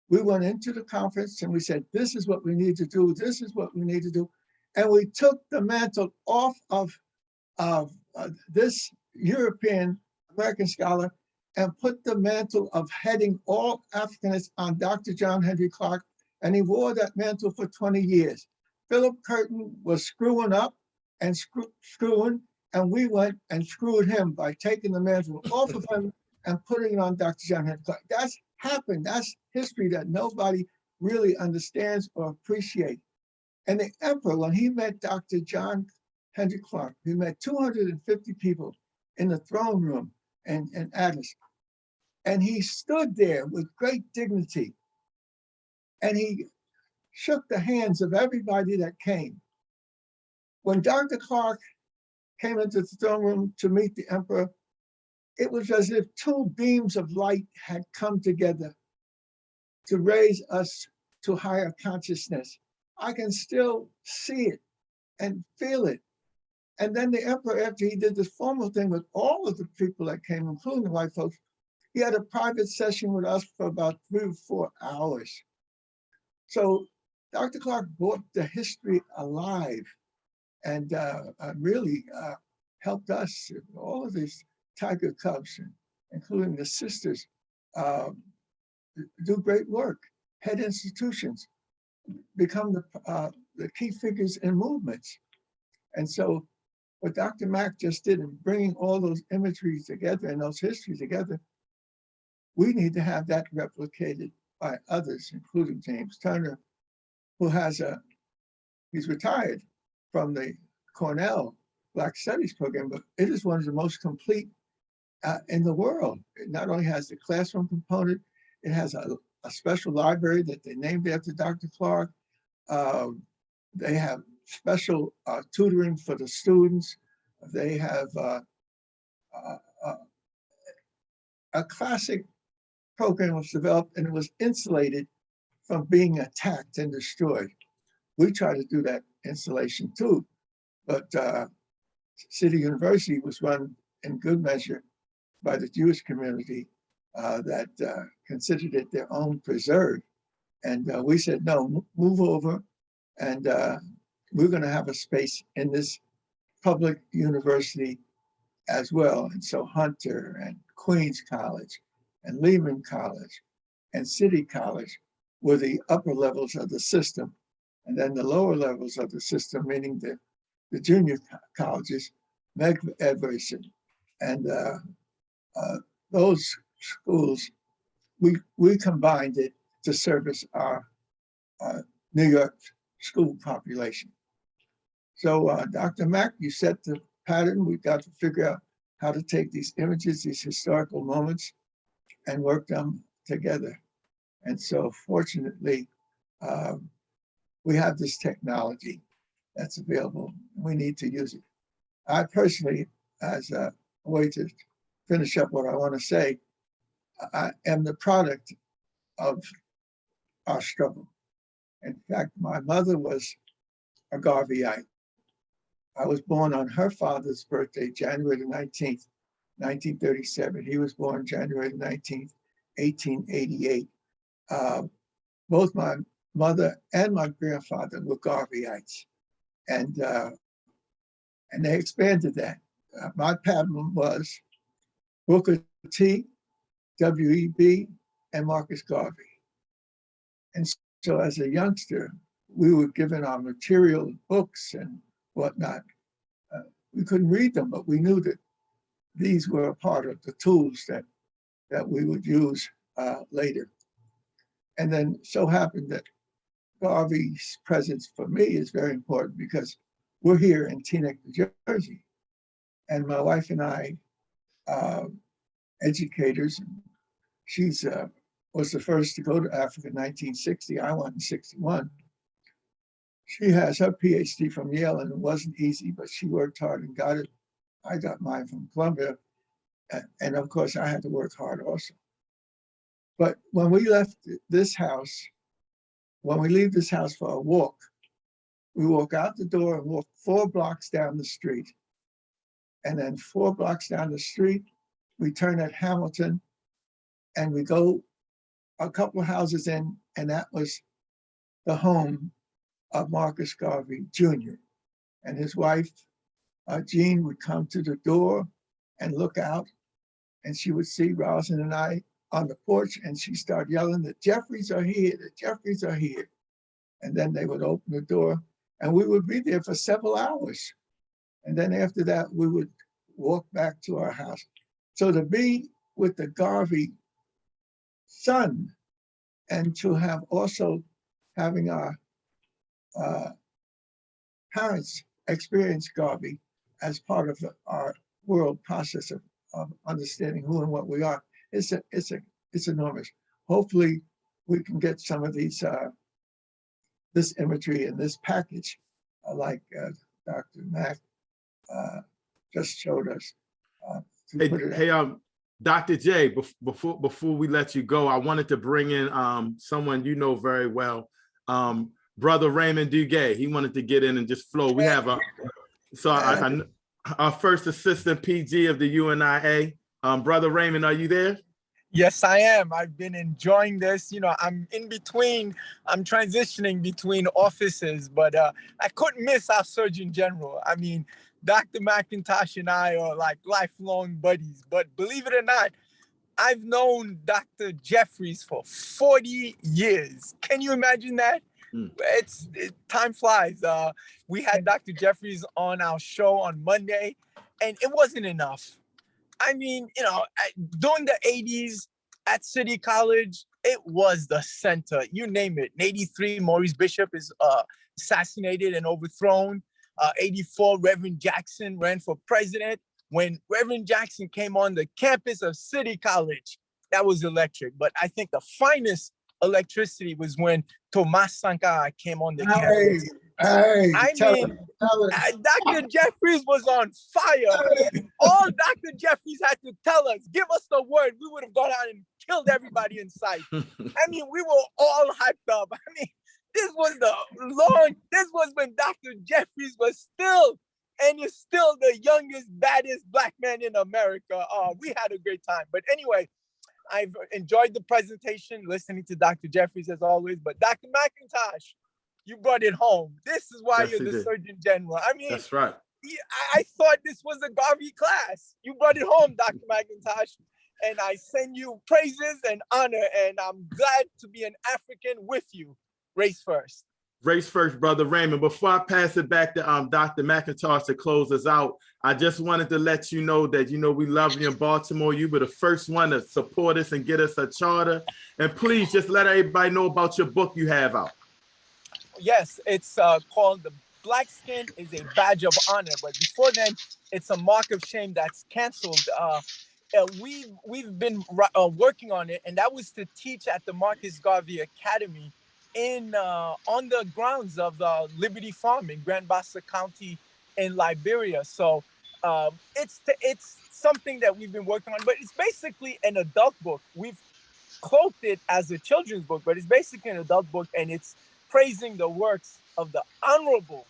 we went into the conference and we said, this is what we need to do. This is what we need to do. And we took the mantle off of this European American scholar and put the mantle of heading all Africanists on Dr. John Henry Clarke. And he wore that mantle for 20 years. Philip Curtin was screwing up and screwing, and we went and screwed him by taking the mantle off of him and putting it on Dr. John Henry Clarke. That's happened. That's history that nobody really understands or appreciates. And the emperor, when he met Dr. John Henry Clarke, he met 250 people in the throne room in Addis. And he stood there with great dignity. And he shook the hands of everybody that came. When Dr. Clarke came into the throne room to meet the emperor, it was as if two beams of light had come together to raise us to higher consciousness. I can still see it and feel it. And then the emperor, after he did this formal thing with all of the people that came, including the white folks, he had a private session with us for about 3 or 4 hours. So Dr. Clarke brought the history alive and really helped us, all of these Tiger Cubs, including the sisters, do great work, head institutions, become the key figures in movements. And so what Dr. Mack just did in bringing all those imageries together and those histories together, we need to have that replicated by others, including James Turner, who has he's retired from the Cornell Black Studies program, but it is one of the most complete in the world. It not only has the classroom component, it has a special library that they named after Dr. Clarke. They have special tutoring for the students. They have a classic program was developed and it was insulated from being attacked and destroyed. We try to do that installation too, but City University was run in good measure by the Jewish community that considered it their own preserve. And we said, no, move over and we're gonna have a space in this public university as well. And so Hunter and Queens College and Lehman College and City College were the upper levels of the system. And then the lower levels of the system, meaning the junior colleges, Medversion, and those schools, we combined it to service our New York school population. So Dr. Mack, you set the pattern. We've got to figure out how to take these images, these historical moments, and work them together. And so fortunately, we have this technology that's available. We need to use it. I personally, as a way to finish up what I want to say, I am the product of our struggle. In fact, my mother was a Garveyite. I was born on her father's birthday, January the 19th, 1937. He was born January the 19th, 1888. Both my mother and my grandfather were Garveyites. And they expanded that. My pattern was Booker T, W.E.B., and Marcus Garvey. And so as a youngster, we were given our material books and whatnot. We couldn't read them, but we knew that these were a part of the tools that we would use later. And then so happened that Garvey's presence for me is very important because we're here in Teaneck, New Jersey. And my wife and I, educators, she's was the first to go to Africa in 1960. I went in 61. She has her PhD from Yale, and it wasn't easy, but she worked hard and got it. I got mine from Columbia. And of course, I had to work hard also. But when we left this house, when we leave this house for a walk, we walk out the door and walk 4 blocks down the street. And then 4 blocks down the street, we turn at Hamilton and we go a couple of houses in, and that was the home of Marcus Garvey Jr. And his wife, Jean, would come to the door and look out, and she would see Rosin and I on the porch, and she'd start yelling, "The Jeffries are here, the Jeffries are here." And then they would open the door, and we would be there for several hours. And then after that, we would walk back to our house. So to be with the Garvey son, and to have also having our parents experience Garvey as part of our world process of understanding who and what we are, it's enormous. Hopefully, we can get some of these this imagery and this package, like Dr. Mack just showed us. Hey, Dr. J, before we let you go, I wanted to bring in someone you know very well, Brother Raymond Dugue. He wanted to get in and just flow. We have our first assistant PG of the UNIA. Brother Raymond, are you there? Yes, I am. I've been enjoying this. You know, I'm transitioning between offices, but I couldn't miss our Surgeon General. I mean, Dr. Mcintosh and I are like lifelong buddies, but believe it or not, I've known Dr. Jeffries for 40 years. Can you imagine that? Time flies. We had Dr. Jeffries on our show on Monday, and it wasn't enough. I mean, you know, during the 80s at City College, it was the center. You name it. In 83, Maurice Bishop is assassinated and overthrown. 84, Reverend Jackson ran for president. When Reverend Jackson came on the campus of City College, that was electric. But I think the finest electricity was when Tomas Sankara came on the campus. Dr. Jeffries was on fire. All Dr. Jeffries had to tell us, give us the word, we would have gone out and killed everybody in sight. I mean, we were all hyped up. I mean, this was when Dr. Jeffries was still, and is still the youngest, baddest Black man in America. We had a great time. But anyway, I've enjoyed the presentation, listening to Dr. Jeffries as always, but Dr. Mcintosh, you brought it home. This is why you're the Surgeon General. I mean, that's right. I thought this was a Garvey class. You brought it home, Dr. Mcintosh, and I send you praises and honor, and I'm glad to be an African with you. Race first. Race first, Brother Raymond. Before I pass it back to Dr. Mcintosh to close us out, I just wanted to let you know that, we love you in Baltimore. You were the first one to support us and get us a charter. And please just let everybody know about your book you have out. Yes, it's called The Black Skin is a Badge of Honor. But before then, it's a mark of shame that's canceled. We've been working on it, and that was to teach at the Marcus Garvey Academy on the grounds of the Liberty Farm in Grand Bassa County in Liberia. So it's something that we've been working on, but it's basically an adult book. We've cloaked it as a children's book, but it's basically an adult book, and it's praising the works of the Honorable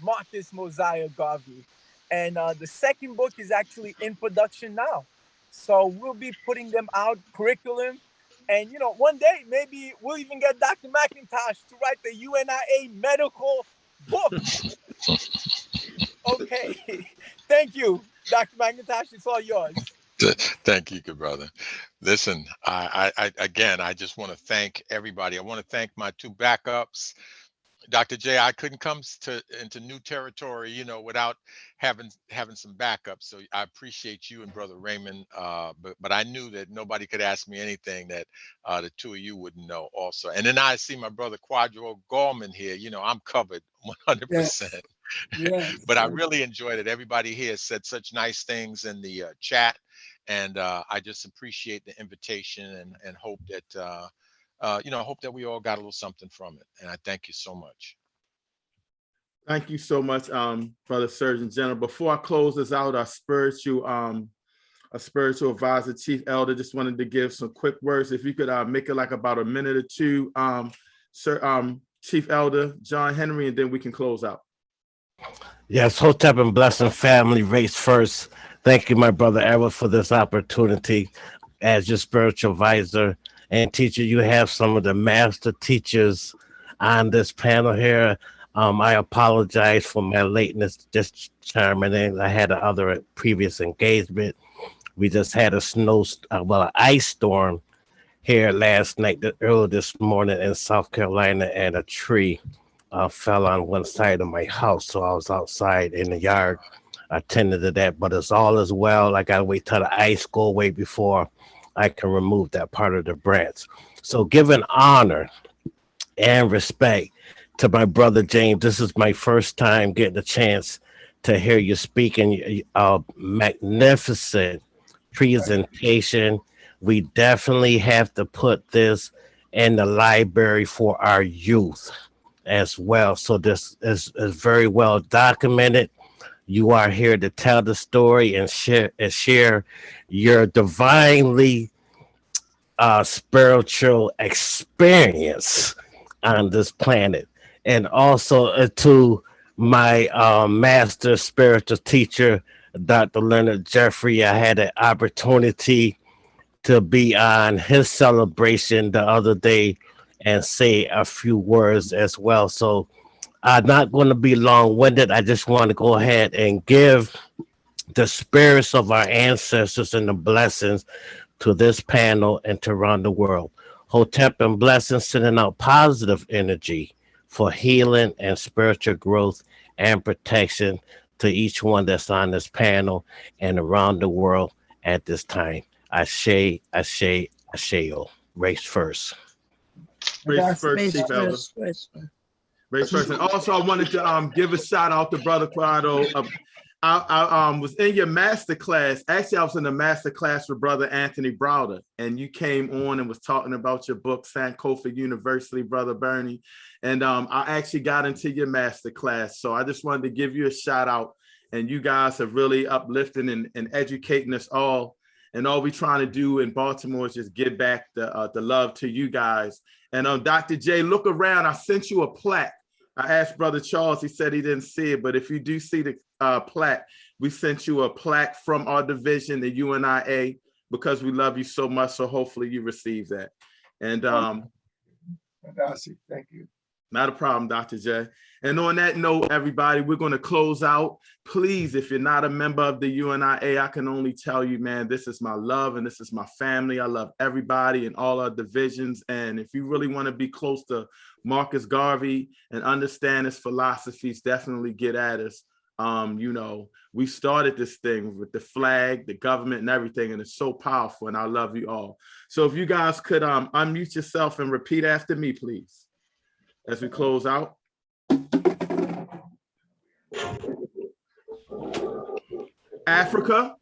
Marcus Mosiah Garvey. And the second book is actually in production now. So we'll be putting them out, curriculum. And, one day, maybe we'll even get Dr. Mcintosh to write the UNIA medical book. Okay. Thank you, Dr. Mcintosh. It's all yours. Thank you, good brother. Listen, I just want to thank everybody. I want to thank my two backups. Dr. J, I couldn't come into new territory, without having some backups. So I appreciate you and Brother Raymond. But I knew that nobody could ask me anything that the two of you wouldn't know also. And then I see my brother Quadro Gorman here. I'm covered 100%. Yes. But I really enjoyed it. Everybody here said such nice things in the chat. And I just appreciate the invitation and hope that hope that we all got a little something from it. And I thank you so much. Thank you so much, Brother Surgeon General. Before I close this out, our spiritual advisor, Chief Elder, just wanted to give some quick words. If you could make it like about a minute or two, Chief Elder John Henry, and then we can close out. Yes, Hotep and Blessing family, race first. Thank you, my brother Everett, for this opportunity as your spiritual advisor and teacher. You have some of the master teachers on this panel here. I apologize for my lateness, just chiming in. I had another previous engagement. We just had an ice storm here last night, early this morning in South Carolina, and a tree fell on one side of my house. So I was outside in the yard attending to that, but it's all as well. I got to wait till the ice go away before I can remove that part of the branch. So giving honor and respect to my brother James, this is my first time getting a chance to hear you speaking. A magnificent presentation. We definitely have to put this in the library for our youth as well. So this is very well documented. You are here to tell the story and share your divinely spiritual experience on this planet. And also to my master spiritual teacher, Dr. Leonard Jeffries, I had an opportunity to be on his celebration the other day and say a few words as well. So I'm not going to be long-winded. I just want to go ahead and give the spirits of our ancestors and the blessings to this panel and to around the world. Hotep and blessings, sending out positive energy for healing and spiritual growth and protection to each one that's on this panel and around the world at this time. Ashe, Ashe, Asheo. Race first. Race first, Chief Elder. Race first. And also I wanted to give a shout out to Brother Quado. I was in your master class. Actually, I was in the master class with Brother Anthony Browder, and you came on and was talking about your book, Sankofa University, Brother Bernie. And I actually got into your master class. So I just wanted to give you a shout out. And you guys are really uplifting and educating us all. And all we're trying to do in Baltimore is just give back the love to you guys. And Dr. J, look around. I sent you a plaque. I asked Brother Charles, he said he didn't see it, but if you do see the plaque, we sent you a plaque from our division, the UNIA, because we love you so much. So hopefully you receive that. And Fantastic. Thank you. Not a problem, Dr. J. And on that note, everybody, we're going to close out. Please, if you're not a member of the UNIA, I can only tell you, man, this is my love and this is my family. I love everybody in all our divisions. And if you really want to be close to Marcus Garvey and understand his philosophies, definitely get at us. You know, we started this thing with the flag, the government and everything, and it's so powerful, and I love you all. So if you guys could unmute yourself and repeat after me, please, as we close out. Africa.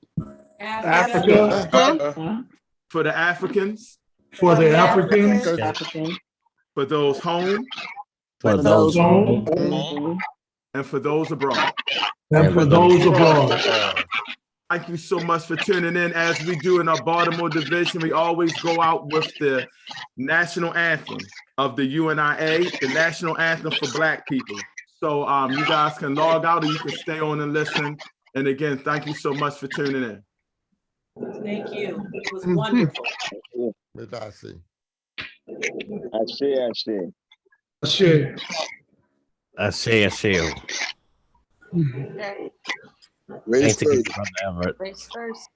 Africa. For the Africans. For the Africans. For those home. For those home. And for those abroad. And for those abroad. Thank you so much for tuning in. As we do in our Baltimore division, we always go out with the national anthem of the UNIA, the national anthem for Black people. So you guys can log out or you can stay on and listen. And again, thank you so much for tuning in. Thank you. It was wonderful. I say. Thanks again, Brother Everett. Race first.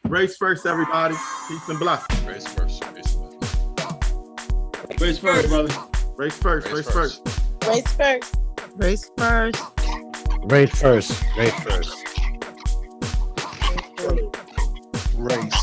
Race first, everybody. Peace and blessings. Race first. Race first, brother. Race first. Race first. Race first. Race first. Race